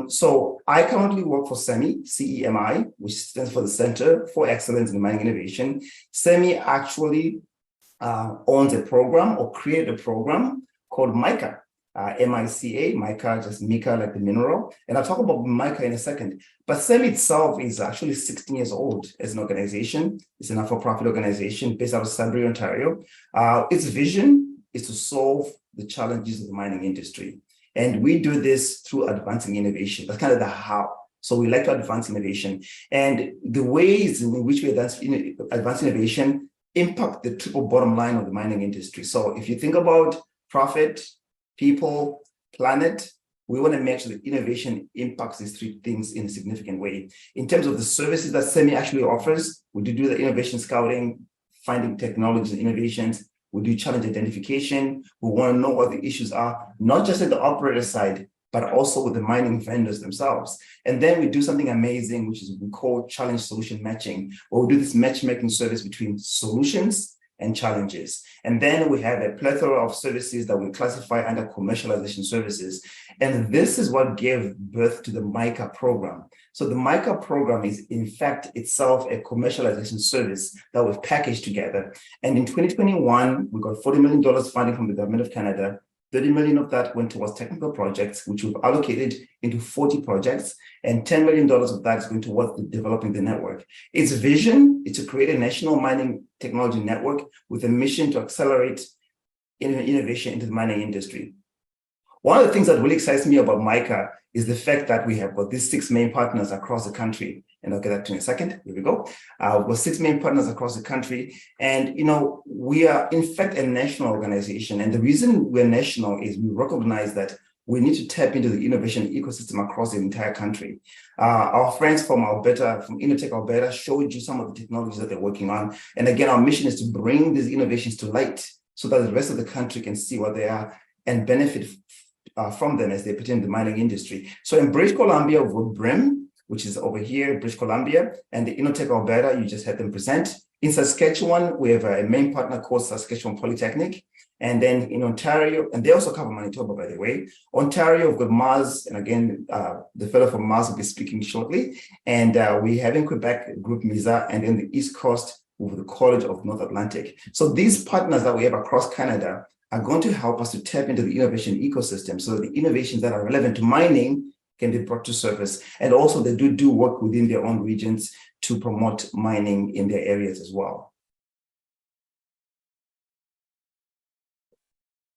So I currently work for CEMI, CEMI, which stands for the Center for Excellence in Mining Innovation. CEMI actually owns a program or created a program called MICA, MICA, MICA, just MICA like the mineral. And I'll talk about MICA in a second. But CEMI itself is actually 16 years old as an organization. It's a not-for-profit organization based out of Sudbury, Ontario. Its vision is to solve the challenges of the mining industry. And we do this through advancing innovation. That's kind of the how. So we like to advance innovation. And the ways in which we advance innovation impact the triple bottom line of the mining industry. So if you think about profit, people, planet, we want to make sure that innovation impacts these three things in a significant way. In terms of the services that CEMI actually offers, we do the innovation scouting, finding technologies and innovations. We do challenge identification. We want to know what the issues are, not just at the operator side, but also with the mining vendors themselves. And then we do something amazing, which is we call challenge solution matching, where we do this matchmaking service between solutions and challenges. And then we have a plethora of services that we classify under commercialization services. And this is what gave birth to the MICA program. So the MICA program is in fact itself a commercialization service that we've packaged together. And in 2021, we got $40 million funding from the government of Canada 30 million of that went towards technical projects, which we've allocated into 40 projects, and $10 million of that is going towards developing the network. Its vision is to create a national mining technology network with a mission to accelerate innovation into the mining industry. One of the things that really excites me about MICA is the fact that we have got these 6 main partners across the country. And I'll get that to you in a second. Here we go. We've got 6 main partners across the country. And, we are, in fact, a national organization. And the reason we're national is we recognize that we need to tap into the innovation ecosystem across the entire country. Our friends from Alberta, from InnoTech Alberta, showed you some of the technologies that they're working on. And again, our mission is to bring these innovations to light so that the rest of the country can see what they are and benefit from them as they pertain to the mining industry. So in British Columbia, we've got BRIM, which is over here, British Columbia, and the InnoTech Alberta, you just had them present. In Saskatchewan, we have a main partner called Saskatchewan Polytechnic. And then in Ontario, and they also cover Manitoba, by the way. Ontario, we've got Mars, and again, the fellow from Mars will be speaking shortly. And we have in Quebec, Group MISA, and in the East Coast, with the College of North Atlantic. So these partners that we have across Canada are going to help us to tap into the innovation ecosystem so that the innovations that are relevant to mining can be brought to surface. And also they do work within their own regions to promote mining in their areas as well.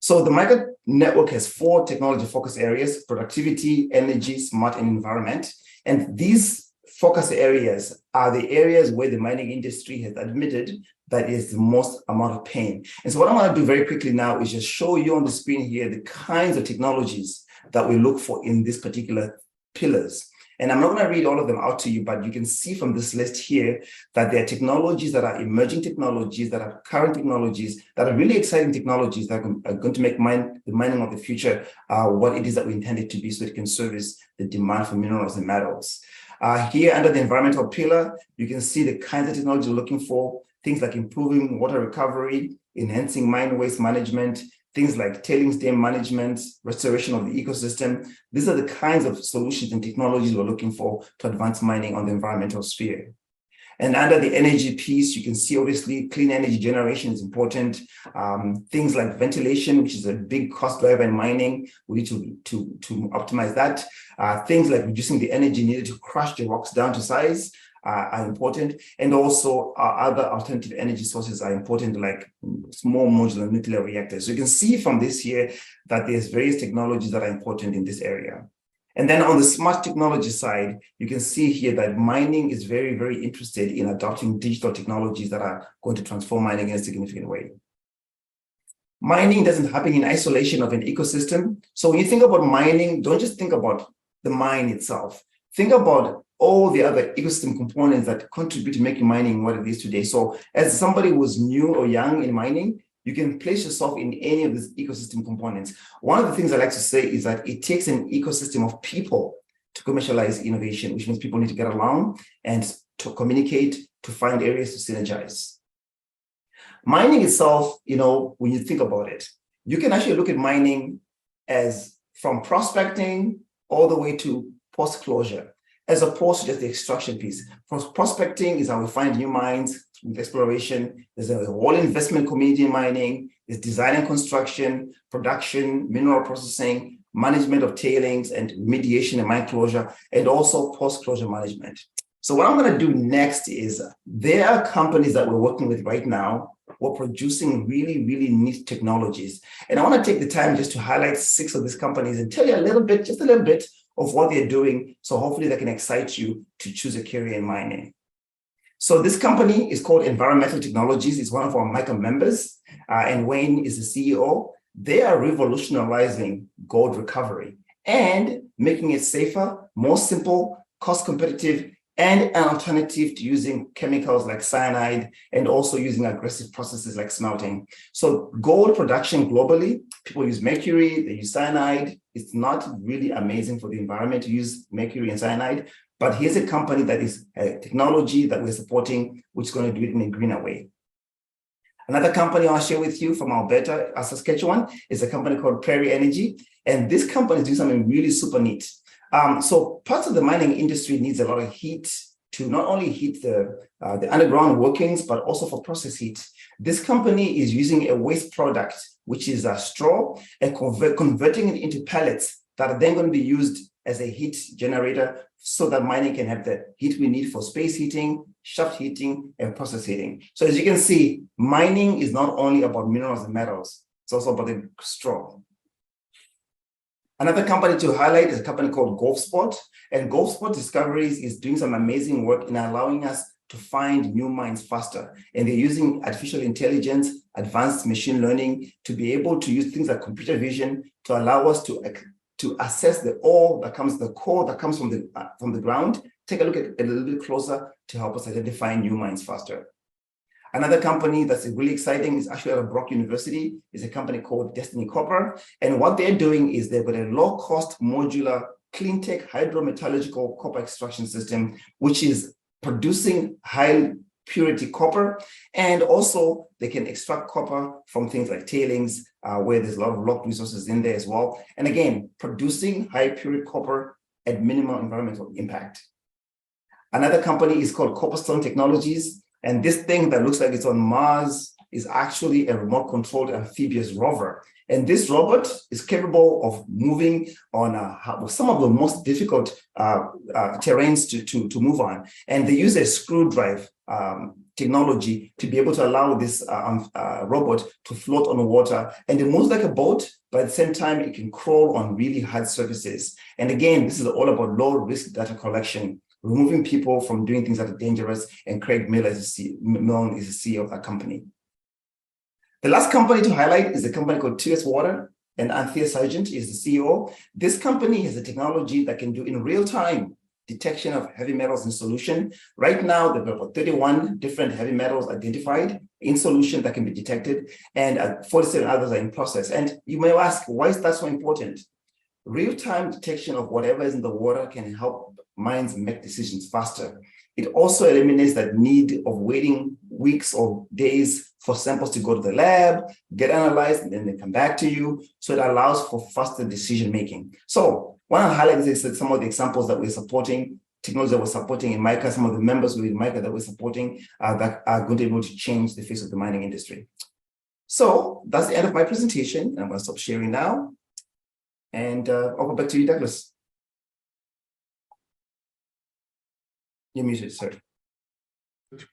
So the MICA network has 4 technology focus areas: productivity, energy, smart, and environment. And these focus areas are the areas where the mining industry has admitted that is the most amount of pain. And so what I'm going to do very quickly now is just show you on the screen here the kinds of technologies that we look for in these particular pillars. And I'm not going to read all of them out to you, but you can see from this list here that there are technologies that are emerging technologies, that are current technologies, that are really exciting technologies that are going to make the mining of the future what it is that we intend it to be so it can service the demand for minerals and metals. Here under the environmental pillar, you can see the kinds of technology we're looking for, things like improving water recovery, enhancing mine waste management, things like tailings dam management, restoration of the ecosystem. These are the kinds of solutions and technologies we're looking for to advance mining on the environmental sphere. And under the energy piece, you can see obviously clean energy generation is important. Things like ventilation, which is a big cost driver in mining, we need to optimize that. Things like reducing the energy needed to crush the rocks down to size are important. And also other alternative energy sources are important, like small modular nuclear reactors. So you can see from this here that there's various technologies that are important in this area. And then on the smart technology side, you can see here that mining is very, very interested in adopting digital technologies that are going to transform mining in a significant way. Mining doesn't happen in isolation of an ecosystem. So when you think about mining, don't just think about the mine itself. Think about all the other ecosystem components that contribute to making mining what it is today. So as somebody who's new or young in mining, you can place yourself in any of these ecosystem components. One of the things I like to say is that it takes an ecosystem of people to commercialize innovation, which means people need to get along and to communicate, to find areas to synergize. Mining itself, when you think about it, you can actually look at mining as from prospecting all the way to post-closure, as opposed to just the extraction piece. Prospecting is how we find new mines with exploration. There's a whole investment community in mining. There's design and construction, production, mineral processing, management of tailings and remediation and mine closure, and also post-closure management. So what I'm going to do next is there are companies that we're working with right now who are producing really, really neat technologies. And I want to take the time just to highlight 6 of these companies and tell you just a little bit of what they're doing. So hopefully that can excite you to choose a career in mining. So this company is called Environmental Technologies. It's one of our MICA members, and Wayne is the CEO. They are revolutionizing gold recovery and making it safer, more simple, cost competitive, and an alternative to using chemicals like cyanide and also using aggressive processes like smelting. So gold production globally, people use mercury, they use cyanide. It's not really amazing for the environment to use mercury and cyanide, but here's a company that is a technology that we're supporting, which is going to do it in a greener way. Another company I'll share with you from Alberta, Saskatchewan, is a company called Prairie Energy. And this company is doing something really super neat. So parts of the mining industry needs a lot of heat to not only heat the underground workings, but also for process heat. This company is using a waste product, which is a straw, and converting it into pellets that are then going to be used as a heat generator so that mining can have the heat we need for space heating, shaft heating, and process heating. So as you can see, mining is not only about minerals and metals, it's also about the straw. Another company to highlight is a company called GolfSpot, and GolfSpot Discoveries is doing some amazing work in allowing us to find new mines faster. And they're using artificial intelligence, advanced machine learning to be able to use things like computer vision to allow us to assess the ore that comes, the core that comes from the ground, take a look at it a little bit closer to help us identify new mines faster. Another company that's really exciting is actually out of Brock University, is a company called Destiny Copper. And what they're doing is they've got a low-cost modular clean-tech hydrometallurgical copper extraction system, which is producing high purity copper. And also they can extract copper from things like tailings, where there's a lot of locked resources in there as well. And again, producing high purity copper at minimal environmental impact. Another company is called Copperstone Technologies. And this thing that looks like it's on Mars is actually a remote controlled amphibious rover. And this robot is capable of moving on some of the most difficult terrains to move on. And they use a screw drive technology to be able to allow this robot to float on the water. And it moves like a boat, but at the same time, it can crawl on really hard surfaces. And again, this is all about low risk data collection, removing people from doing things that are dangerous. And Craig Miller is the CEO of that company. The last company to highlight is a company called TS Water, and Anthea Sargent is the CEO. This company has a technology that can do in real time detection of heavy metals in solution. Right now, there are about 31 different heavy metals identified in solution that can be detected, and 47 others are in process. And you may ask, why is that so important? Real-time detection of whatever is in the water can help mines make decisions faster. It also eliminates that need of waiting weeks or days for samples to go to the lab, get analyzed, and then they come back to you. So it allows for faster decision making. So one of the highlights is some of the examples that we're supporting, technology that we're supporting in MICA, some of the members within MICA that we're supporting that are going to be able to change the face of the mining industry. So that's the end of my presentation. I'm going to stop sharing now. And over back to you, Douglas. You're muted, sir.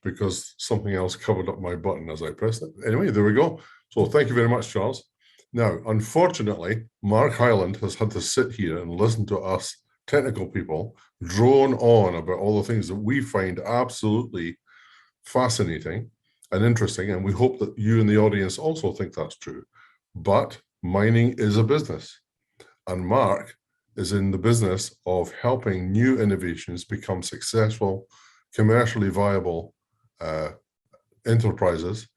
Because something else covered up my button as I pressed it. Anyway, there we go. So thank you very much, Charles. Now, unfortunately, Mark Hyland has had to sit here and listen to us technical people drone on about all the things that we find absolutely fascinating and interesting. And we hope that you in the audience also think that's true. But mining is a business. And Mark is in the business of helping new innovations become successful, commercially viable enterprises,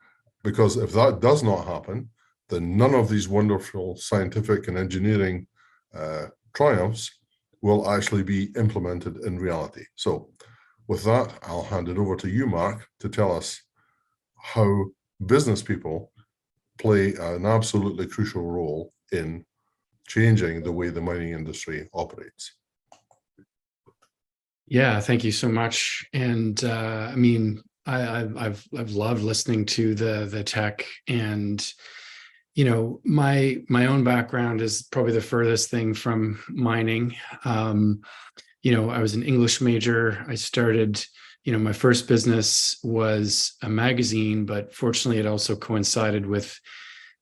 because if that does not happen, then none of these wonderful scientific and engineering triumphs will actually be implemented in reality. So with that, I'll hand it over to you, Mark, to tell us how business people play an absolutely crucial role in changing the way the mining industry operates. Yeah, thank you so much. And I mean, I've loved listening to the tech, and you know, my own background is probably the furthest thing from mining. You know, I was an English major. I started, you know, my first business was a magazine, but fortunately, it also coincided with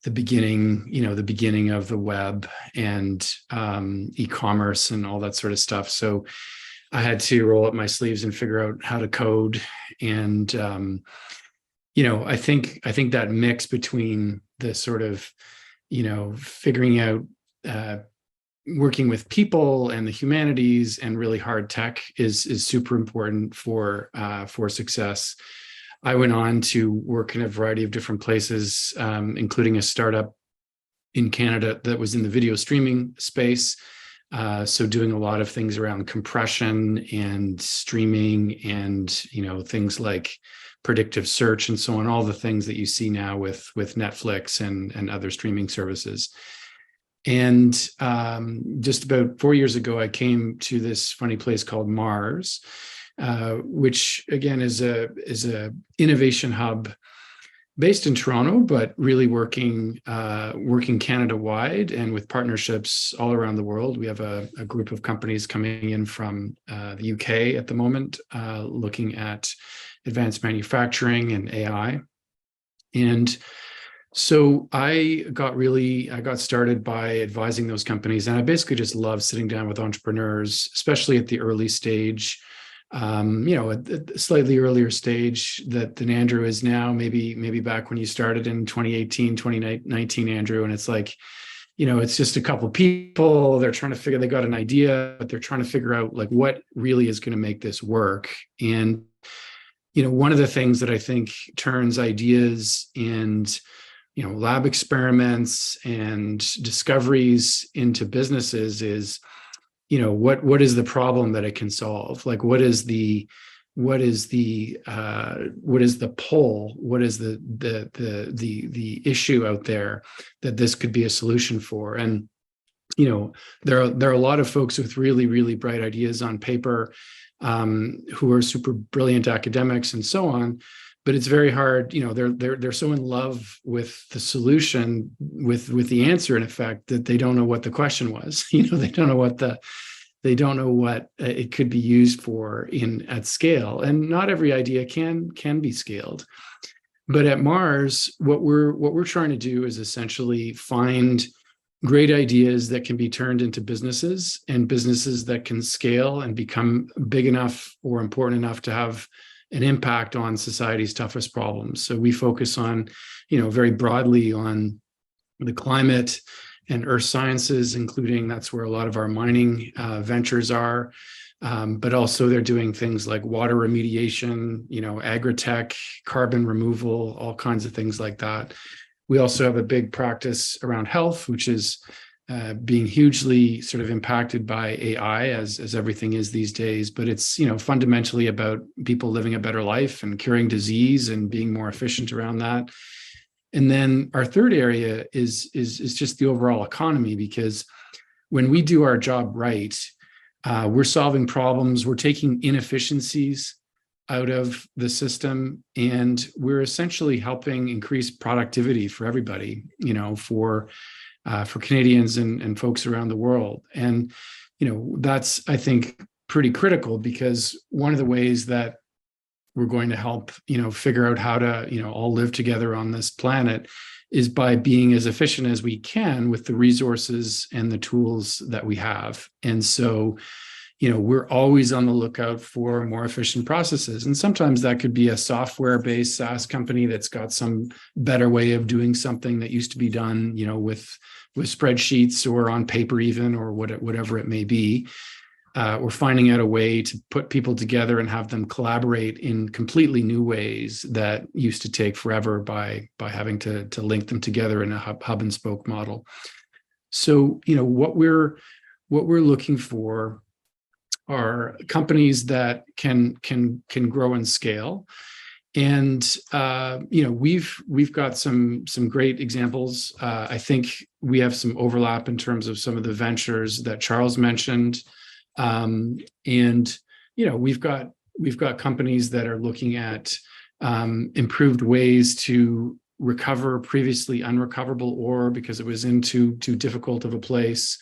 the beginning, you know, the beginning of the web and e-commerce and all that sort of stuff. So I had to roll up my sleeves and figure out how to code. And, you know, I think that mix between the sort of, you know, figuring out, working with people and the humanities and really hard tech is super important for success. I went on to work in a variety of different places, including a startup in Canada that was in the video streaming space. So doing a lot of things around compression and streaming and, you know, things like predictive search and so on, all the things that you see now with Netflix and other streaming services. And just about 4 years ago, I came to this funny place called Mars, which again is a innovation hub based in Toronto, but really working Canada-wide and with partnerships all around the world. We have a group of companies coming in from the UK at the moment, looking at advanced manufacturing and AI. And so I got started by advising those companies, and I basically just love sitting down with entrepreneurs, especially at the early stage. At a slightly earlier stage than Andrew is now, maybe back when you started in 2018, 2019, Andrew, and it's like, it's just a couple people, they got an idea, but they're trying to figure out like what really is going to make this work. And, one of the things that I think turns ideas and, lab experiments and discoveries into businesses is, what is the problem that it can solve? Like, what is the pull? What is the issue out there that this could be a solution for? And, there are a lot of folks with really, really bright ideas on paper, who are super brilliant academics and so on. But it's very hard, they're so in love with the solution, with the answer, in effect, that they don't know what the question was. They don't know what it could be used for at scale. And not every idea can be scaled. But at Mars, what we're trying to do is essentially find great ideas that can be turned into businesses, and businesses that can scale and become big enough or important enough to have an impact on society's toughest problems. So we focus on, very broadly on the climate and earth sciences, including that's where a lot of our mining ventures are. But also they're doing things like water remediation, agri-tech, carbon removal, all kinds of things like that. We also have a big practice around health, which is being hugely sort of impacted by AI, as everything is these days. But it's, fundamentally about people living a better life and curing disease and being more efficient around that. And then our third area is just the overall economy, because when we do our job right, we're solving problems, we're taking inefficiencies out of the system, and we're essentially helping increase productivity for everybody, for Canadians and folks around the world. And, that's, I think, pretty critical, because one of the ways that we're going to help, figure out how to, all live together on this planet is by being as efficient as we can with the resources and the tools that we have. And so, we're always on the lookout for more efficient processes. And sometimes that could be a software-based SaaS company that's got some better way of doing something that used to be done, with spreadsheets or on paper even, or whatever it may be. Or finding out a way to put people together and have them collaborate in completely new ways that used to take forever by having to link them together in a hub and spoke model. So, what we're looking for are companies that can grow and scale. And we've got some great examples. I think we have some overlap in terms of some of the ventures that Charles mentioned. We've got companies that are looking at improved ways to recover previously unrecoverable ore because it was in too difficult of a place.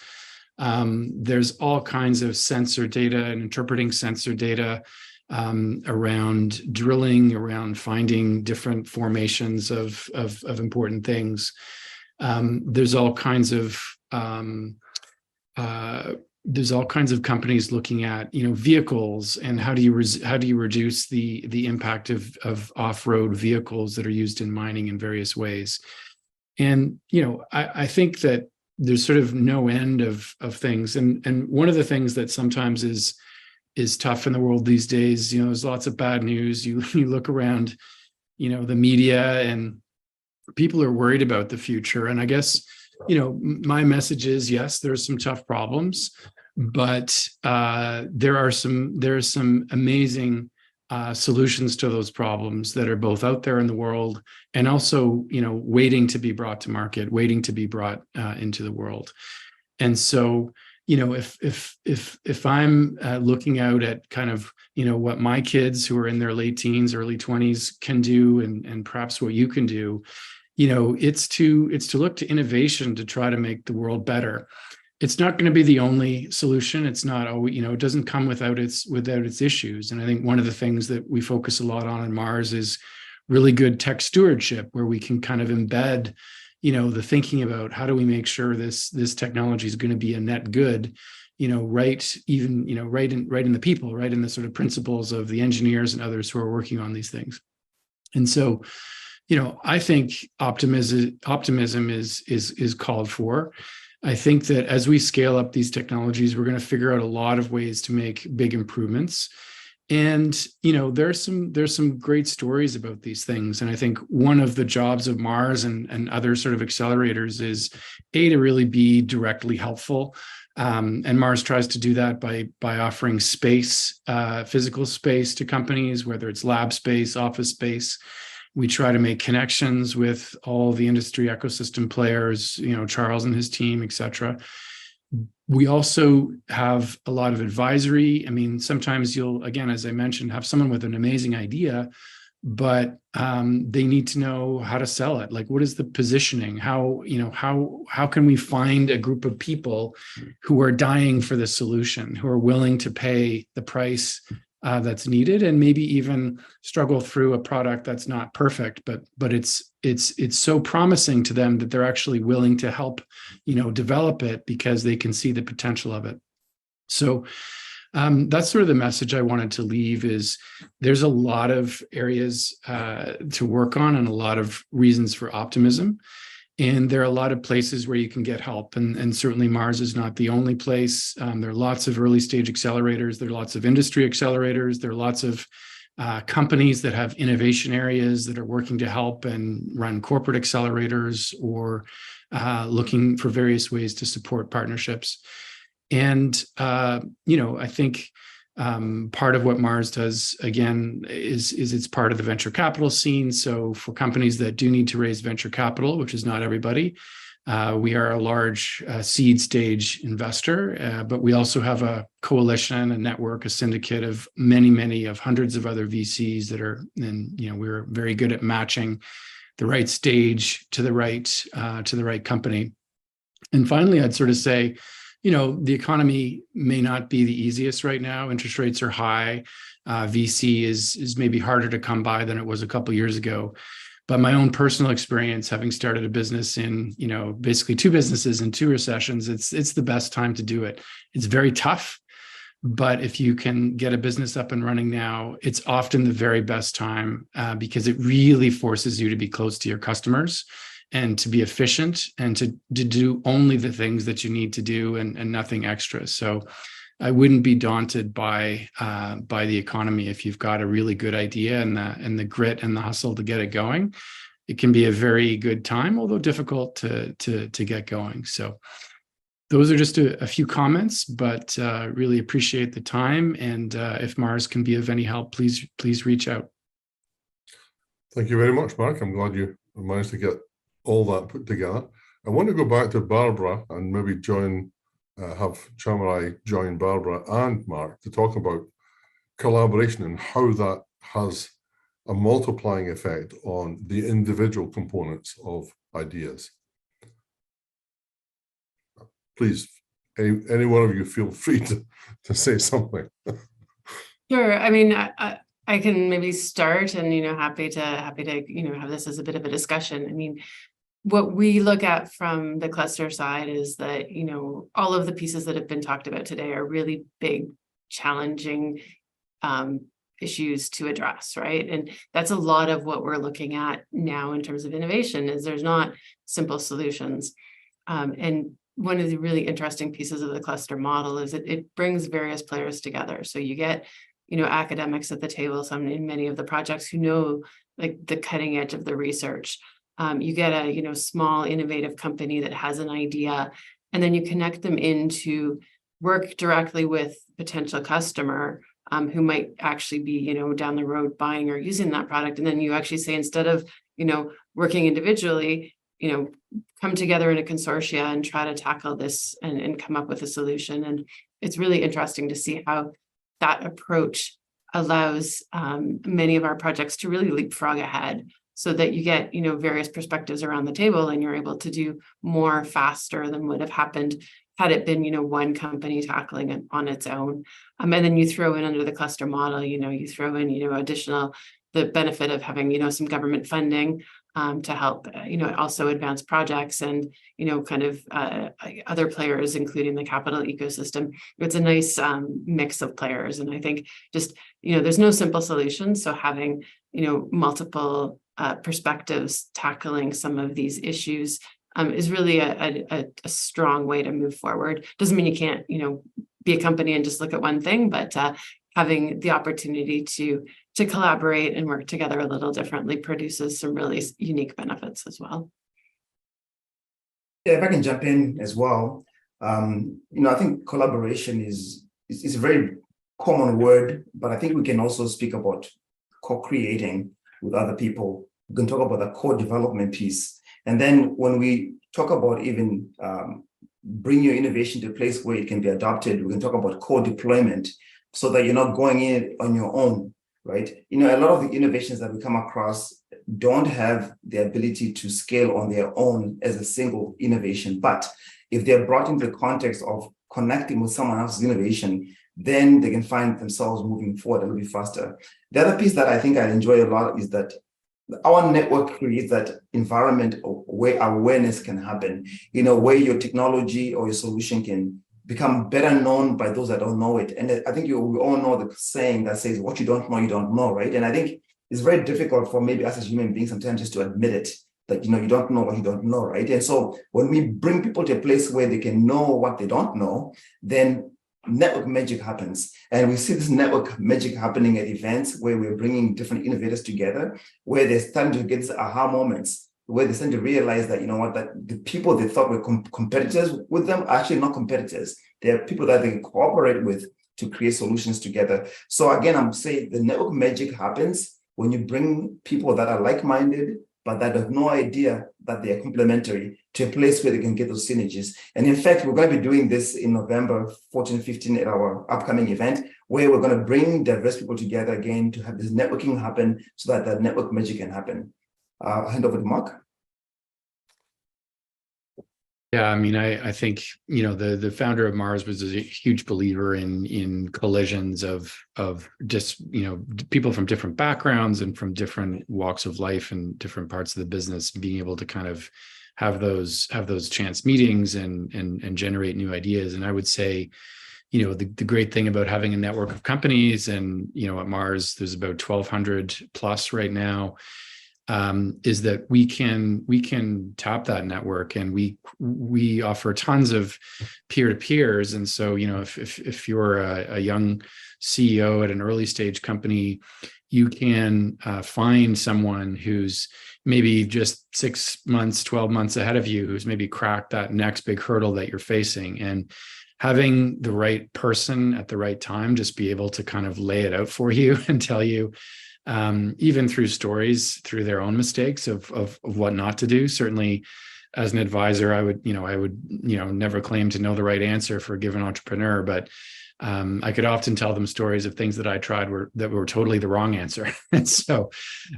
There's all kinds of sensor data and interpreting sensor data around drilling, around finding different formations of important things. There's all kinds of companies looking at vehicles and how do you reduce the impact of off-road vehicles that are used in mining in various ways. And I think that there's sort of no end of things. And one of the things that sometimes is tough in the world these days, there's lots of bad news. You look around, the media, and people are worried about the future. And I guess, my message is, yes, there's some tough problems, but there are some amazing solutions to those problems that are both out there in the world and also, waiting to be brought to market, waiting to be brought into the world. And so, if I'm looking out at kind of, what my kids who are in their late teens, early 20s can do, and perhaps what you can do, it's to look to innovation to try to make the world better. It's not going to be the only solution. It's not, it doesn't come without its issues. And I think one of the things that we focus a lot on in Mars is really good tech stewardship, where we can kind of embed, the thinking about how do we make sure this technology is going to be a net good, right in the people, right in the sort of principles of the engineers and others who are working on these things. And so, I think optimism is called for. I think that as we scale up these technologies, we're going to figure out a lot of ways to make big improvements. And, there's some great stories about these things. And I think one of the jobs of Mars and other sort of accelerators is to really be directly helpful. And Mars tries to do that by offering space, physical space to companies, whether it's lab space, office space. We try to make connections with all the industry ecosystem players, Charles and his team, et cetera. We also have a lot of advisory. I mean, sometimes you'll, again, as I mentioned, have someone with an amazing idea, but they need to know how to sell it. Like, what is the positioning? How can we find a group of people who are dying for this solution, who are willing to pay the price that's needed, and maybe even struggle through a product that's not perfect, but it's so promising to them that they're actually willing to help, develop it because they can see the potential of it. So that's sort of the message I wanted to leave, is there's a lot of areas to work on and a lot of reasons for optimism. And there are a lot of places where you can get help. And certainly Mars is not the only place. There are lots of early stage accelerators. There are lots of industry accelerators. There are lots of companies that have innovation areas that are working to help and run corporate accelerators, or looking for various ways to support partnerships. And, I think part of what Mars does, again, is it's part of the venture capital scene. So for companies that do need to raise venture capital, which is not everybody, we are a large seed stage investor, but we also have a coalition, a network, a syndicate of many of hundreds of other VCs that are, and we're very good at matching the right stage to the right company. And finally, I'd sort of say, the economy may not be the easiest right now. Interest rates are high. VC is maybe harder to come by than it was a couple of years ago. But my own personal experience, having started a business in, basically 2 businesses in 2 recessions, it's the best time to do it. It's very tough, but if you can get a business up and running now, it's often the very best time because it really forces you to be close to your customers and to be efficient and to do only the things that you need to do and nothing extra. So I wouldn't be daunted by the economy if you've got a really good idea and the grit and the hustle to get it going. It can be a very good time, although difficult to get going. So those are just a few comments, but really appreciate the time. And if Mars can be of any help, please reach out. Thank you very much, Mark. I'm glad you managed to get all that put together. I want to go back to Barbara and maybe have Chamirai join Barbara and Mark to talk about collaboration and how that has a multiplying effect on the individual components of ideas. Please, any one of you feel free to say something. Sure. I mean, I can maybe start, and happy to have this as a bit of a discussion. I mean, what we look at from the cluster side is that all of the pieces that have been talked about today are really big, challenging issues to address, right? And that's a lot of what we're looking at now in terms of innovation. Is there's not simple solutions, and one of the really interesting pieces of the cluster model is it brings various players together. So you get academics at the table, some in many of the projects who know like the cutting edge of the research. You get a small innovative company that has an idea, and then you connect them into work directly with potential customer who might actually be down the road buying or using that product. And then you actually say, instead of working individually, come together in a consortia and try to tackle this and come up with a solution. And it's really interesting to see how that approach allows many of our projects to really leapfrog ahead, so that you get, various perspectives around the table and you're able to do more faster than would have happened had it been, one company tackling it on its own. And then you throw in under the cluster model, you throw in, the benefit of having, some government funding to help, also advance projects and, other players, including the capital ecosystem. It's a nice mix of players. And I think just, there's no simple solution. So having, multiple perspectives tackling some of these issues is really a strong way to move forward. Doesn't mean you can't, be a company and just look at one thing, but having the opportunity to collaborate and work together a little differently produces some really unique benefits as well. Yeah, if I can jump in as well, I think collaboration is a very common word, but I think we can also speak about co-creating with other people. We can talk about the co-development piece. And then when we talk about even bring your innovation to a place where it can be adopted, we can talk about co-deployment so that you're not going in on your own, right? A lot of the innovations that we come across don't have the ability to scale on their own as a single innovation. But if they're brought into the context of connecting with someone else's innovation, then they can find themselves moving forward a little bit faster. The other piece that I think I enjoy a lot is that our network creates that environment where awareness can happen, where your technology or your solution can become better known by those that don't know it. And I think we all know the saying that says, what you don't know, right? And I think it's very difficult for maybe us as human beings sometimes just to admit it, that, you don't know what you don't know, right? And so when we bring people to a place where they can know what they don't know, then network magic happens. And we see this network magic happening at events where we're bringing different innovators together, where they're starting to get these aha moments, where they starting to realize that, that the people they thought were competitors with them are actually not competitors. They're people that they can cooperate with to create solutions together. So again, I'm saying the network magic happens when you bring people that are like-minded, but that have no idea that they are complementary, to a place where they can get those synergies. And in fact, we're going to be doing this in November 14, 15 at our upcoming event, where we're going to bring diverse people together again to have this networking happen so that the network magic can happen. I'll hand over to Mark. Yeah, I think, the founder of Mars was a huge believer in collisions of just, people from different backgrounds and from different walks of life and different parts of the business being able to kind of have those chance meetings and generate new ideas. And I would say, the great thing about having a network of companies, and, at Mars, there's about 1,200 plus right now, is that we can tap that network, and we offer tons of peer-to-peers. And so, if you're a young CEO at an early stage company, you can find someone who's maybe just 6 months, 12 months ahead of you, who's maybe cracked that next big hurdle that you're facing. And having the right person at the right time just be able to kind of lay it out for you and tell you, even through stories, through their own mistakes of what not to do. Certainly, as an advisor, I would never claim to know the right answer for a given entrepreneur, but I could often tell them stories of things that I tried that were totally the wrong answer. And so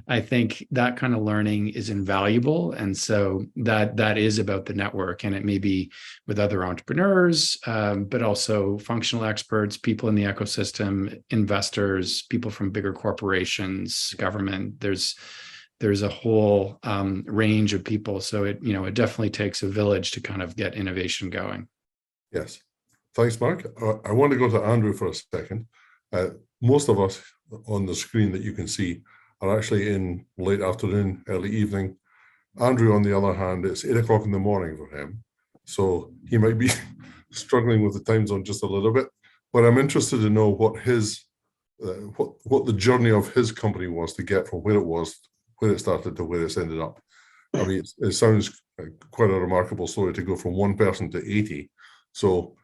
I think that kind of learning is invaluable. And so that is about the network, and it may be with other entrepreneurs, but also functional experts, people in the ecosystem, investors, people from bigger corporations, government. There's a whole range of people. So it definitely takes a village to kind of get innovation going. Yes. Thanks, Mark. I want to go to Andrew for a second. Most of us on the screen that you can see are actually in late afternoon, early evening. Andrew, on the other hand, it's 8 o'clock in the morning for him. So he might be struggling with the time zone just a little bit. But I'm interested to know what what the journey of his company was to get from where it started to where it's ended up. I mean, it sounds quite a remarkable story to go from 1 person to 80. So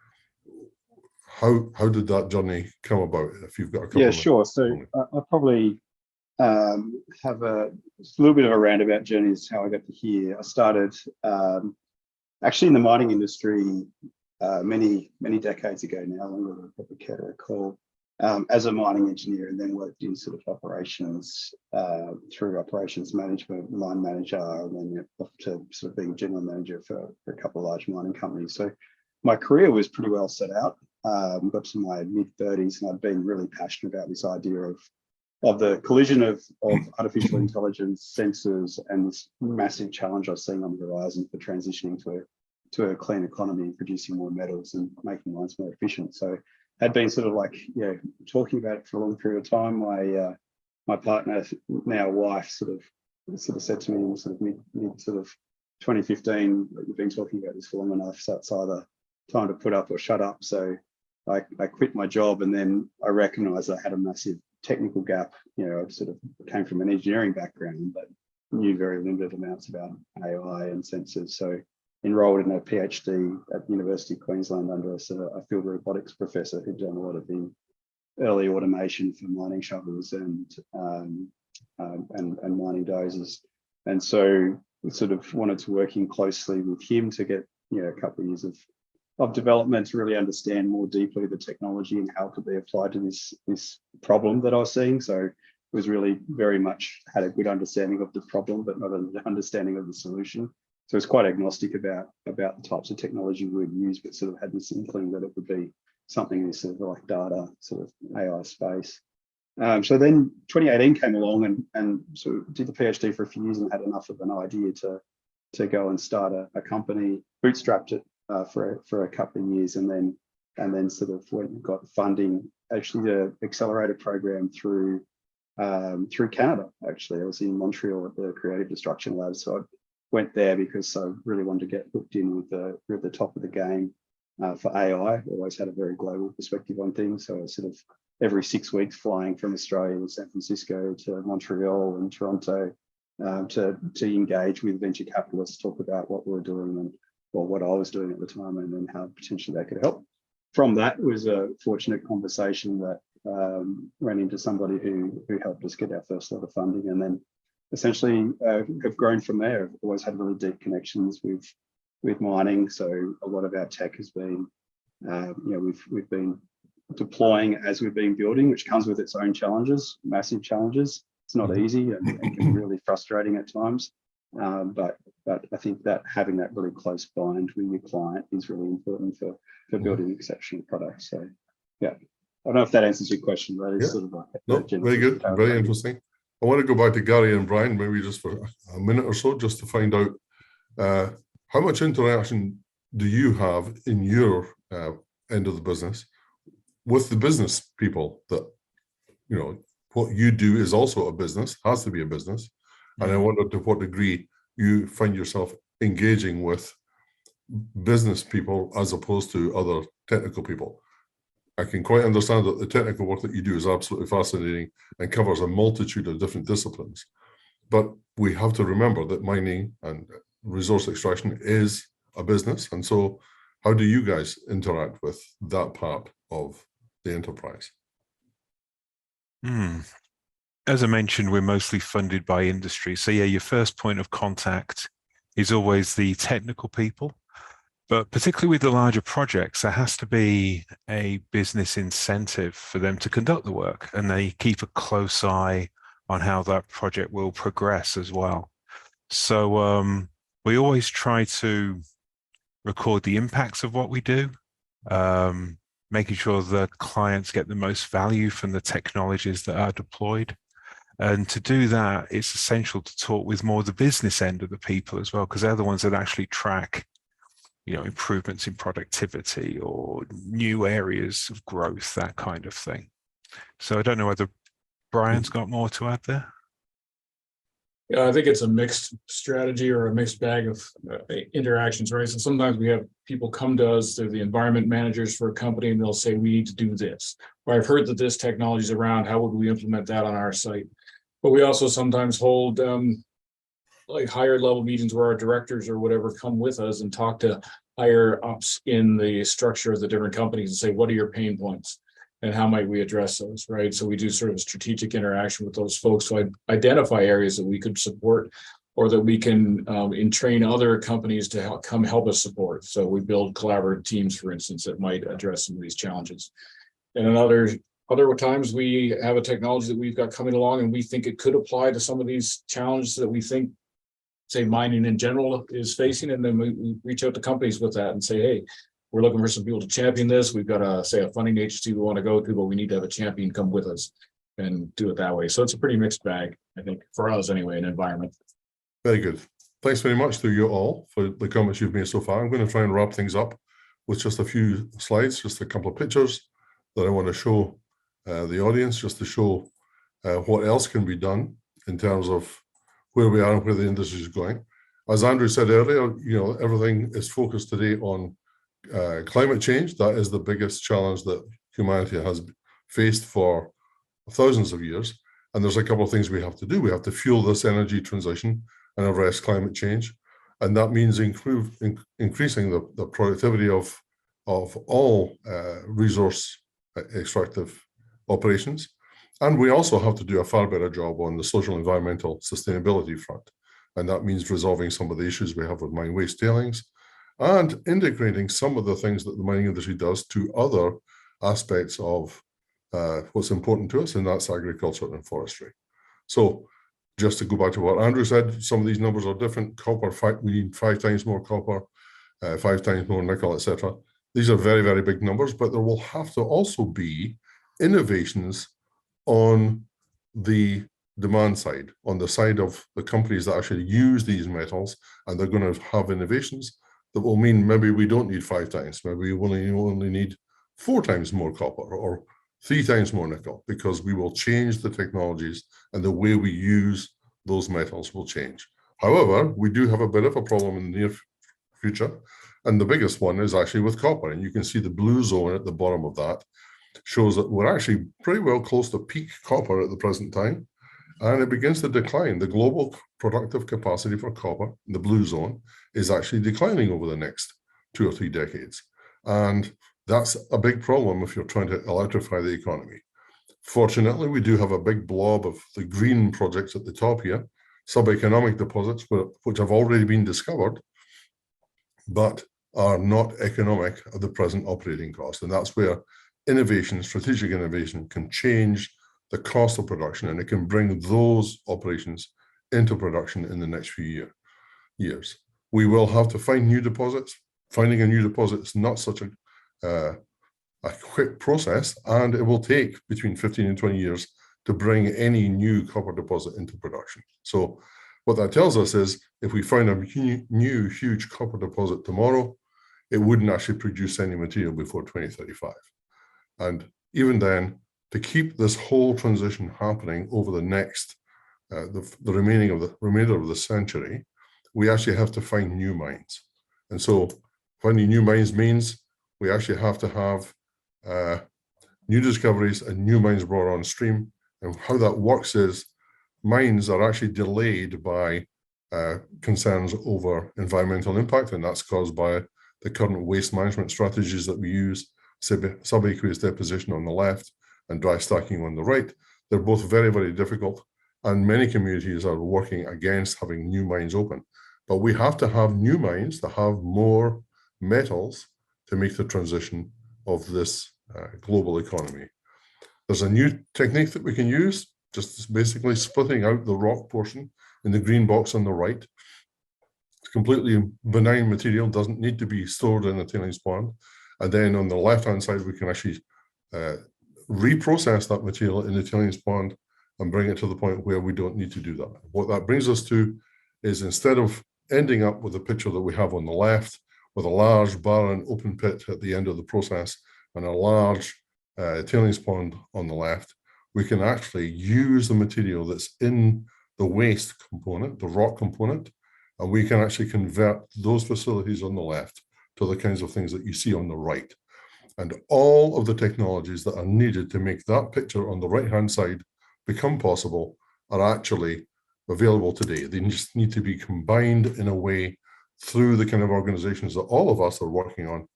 how did that journey come about? If you've got a couple sure. So I probably have a little bit of a roundabout journey as to how I got to here. I started actually in the mining industry many decades ago now, longer than I probably care to recall, as a mining engineer, and then worked in sort of operations through operations management, mine manager, and then off to sort of being general manager for a couple of large mining companies. So my career was pretty well set out. Got to my mid-30s, and I've been really passionate about this idea of the collision of artificial intelligence, sensors, and this massive challenge I was seeing on the horizon for transitioning to a clean economy, producing more metals and making mines more efficient. So had been sort of like, talking about it for a long period of time. My partner, now wife, sort of said to me in sort of mid 2015, "You've been talking about this for long enough, so it's either time to put up or shut up." So I quit my job, and then I recognised I had a massive technical gap. I sort of came from an engineering background, but knew very limited amounts about AI and sensors. So enrolled in a PhD at the University of Queensland under a field robotics professor who'd done a lot of the early automation for mining shovels and mining dozers. And so we sort of wanted to work in closely with him to get a couple of years of development to really understand more deeply the technology and how it could be applied to this problem that I was seeing. So it was really very much had a good understanding of the problem, but not an understanding of the solution. So it's quite agnostic about the types of technology we'd use, but sort of had this inkling that it would be something in this sort of like data, sort of AI space. So then 2018 came along and sort of did the PhD for a few years and had enough of an idea to go and start a company, bootstrapped it for a couple of years, and then sort of went and got funding, actually the Accelerator program through Canada. Actually, I was in Montreal at the Creative Destruction Lab, so I went there because I really wanted to get hooked in with the top of the game for AI. Always had a very global perspective on things, so I was sort of every 6 weeks flying from Australia to San Francisco to Montreal and Toronto to engage with venture capitalists, talk about what we were doing and what I was doing at the time, and then how potentially they could help. From that was a fortunate conversation that ran into somebody who helped us get our first lot of funding, and then essentially have grown from there. I've always had really deep connections with mining, so a lot of our tech has been, we've been deploying as we've been building, which comes with its own challenges, massive challenges. It's not easy and can be really frustrating at times, but I think that having that really close bind with your client is really important for building exceptional products. So yeah, I don't know if that answers your question, but it's sort of like very good, very interesting. I want to go back to Gary and Brian, maybe just for a minute or so, just to find out how much interaction do you have in your end of the business with the business people that, what you do is also a business, has to be a business. And I wonder to what degree you find yourself engaging with business people as opposed to other technical people. I can quite understand that the technical work that you do is absolutely fascinating and covers a multitude of different disciplines. But we have to remember that mining and resource extraction is a business. And so how do you guys interact with that part of the enterprise? As I mentioned, we're mostly funded by industry. So yeah, your first point of contact is always the technical people. But particularly with the larger projects, there has to be a business incentive for them to conduct the work, and they keep a close eye on how that project will progress as well. So we always try to record the impacts of what we do, making sure the clients get the most value from the technologies that are deployed. And to do that, it's essential to talk with more the business end of the people as well, because they're the ones that actually track improvements in productivity or new areas of growth, that kind of thing. So I don't know whether Brian's got more to add there. Yeah, I think it's a mixed strategy or a mixed bag of interactions, right? So sometimes we have people come to us, they're the environment managers for a company, and they'll say, we need to do this. Or I've heard that this technology is around, how would we implement that on our site? But we also sometimes hold like higher level meetings where our directors or whatever come with us and talk to higher ups in the structure of the different companies and say, what are your pain points? and how might we address those, right? So we do sort of strategic interaction with those folks to identify areas that we could support, or that we can train other companies to help us support. So we build collaborative teams, for instance, that might address some of these challenges. And in other times, we have a technology that we've got coming along, and we think it could apply to some of these challenges that we think, say, mining in general is facing. And then we reach out to companies with that and say, hey, we're looking for some people to champion this. We've got a funding agency we want to go to, but we need to have a champion come with us and do it that way. So it's a pretty mixed bag, I think, for us anyway, in environment. Very good. Thanks very much to you all for the comments you've made so far. I'm going to try and wrap things up with just a few slides, just a couple of pictures that I want to show the audience, just to show what else can be done in terms of where we are and where the industry is going. As Andrew said earlier, everything is focused today on climate change. That is the biggest challenge that humanity has faced for thousands of years. And there's a couple of things we have to do. We have to fuel this energy transition and address climate change. And that means increasing the productivity of all resource extractive operations. And we also have to do a far better job on the social environmental sustainability front. And that means resolving some of the issues we have with mine waste tailings and integrating some of the things that the mining industry does to other aspects of what's important to us, and that's agriculture and forestry. So just to go back to what Andrew said, some of these numbers are different. Copper, we need 5 times more copper, 5 times more nickel, etc. These are very, very big numbers, but there will have to also be innovations on the demand side, on the side of the companies that actually use these metals, and they're going to have innovations that will mean maybe we don't need 5 times, maybe we only need 4 times more copper or 3 times more nickel, because we will change the technologies and the way we use those metals will change. However, we do have a bit of a problem in the near future, and the biggest one is actually with copper. And you can see the blue zone at the bottom of that shows that we're actually pretty well close to peak copper at the present time, and it begins to decline. The global productive capacity for copper, the blue zone, is actually declining over the next 2 or 3 decades. And that's a big problem if you're trying to electrify the economy. Fortunately, we do have a big blob of the green projects at the top here, sub-economic deposits, which have already been discovered, but are not economic at the present operating cost. And that's where innovation, strategic innovation, can change the cost of production, and it can bring those operations into production in the next few years. We will have to find new deposits. Finding a new deposit is not such a quick process, and it will take between 15 and 20 years to bring any new copper deposit into production. So what that tells us is if we find a new huge copper deposit tomorrow, it wouldn't actually produce any material before 2035. And even then, to keep this whole transition happening over the next, the remainder of the century, we actually have to find new mines. And so finding new mines means we actually have to have new discoveries and new mines brought on stream. And how that works is mines are actually delayed by concerns over environmental impact, and that's caused by the current waste management strategies that we use, subaqueous deposition on the left and dry stacking on the right. They're both very, very difficult, and many communities are working against having new mines open. But we have to have new mines that have more metals to make the transition of this global economy. There's a new technique that we can use, just basically splitting out the rock portion in the green box on the right. It's completely benign material, doesn't need to be stored in a tailings pond. And then on the left-hand side, we can actually reprocess that material in the tailings pond and bring it to the point where we don't need to do that. What that brings us to is, instead of ending up with the picture that we have on the left, with a large barren open pit at the end of the process and a large tailings pond on the left, we can actually use the material that's in the waste component, the rock component, and we can actually convert those facilities on the left to the kinds of things that you see on the right. And all of the technologies that are needed to make that picture on the right-hand side become possible are actually available today. They just need to be combined in a way through the kind of organizations that all of us are working on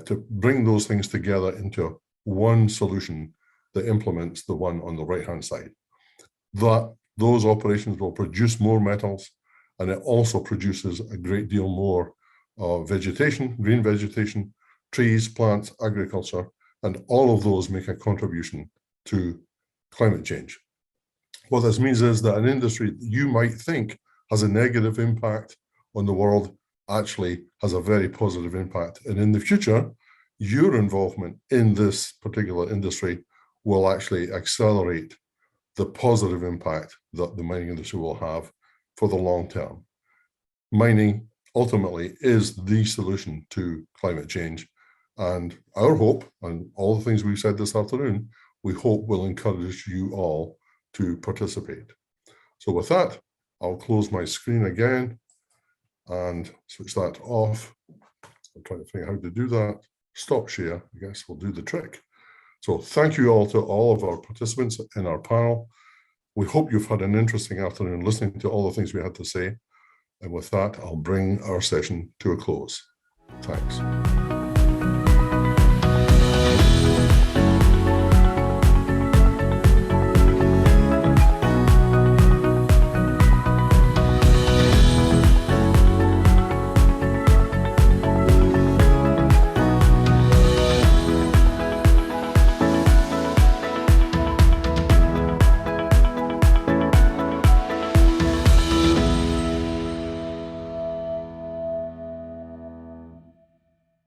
to bring those things together into one solution that implements the one on the right-hand side. Those operations will produce more metals, and it also produces a great deal more vegetation, green vegetation, trees, plants, agriculture, and all of those make a contribution to climate change. What this means is that an industry that you might think has a negative impact on the world actually has a very positive impact. And in the future, your involvement in this particular industry will actually accelerate the positive impact that the mining industry will have for the long term. Mining ultimately is the solution to climate change. And our hope, and all the things we've said this afternoon, we hope will encourage you all to participate. So with that, I'll close my screen again and switch that off. I'm trying to figure out how to do that. Stop share, I guess will do the trick. So thank you all to all of our participants in our panel. We hope you've had an interesting afternoon listening to all the things we had to say. And with that, I'll bring our session to a close. Thanks.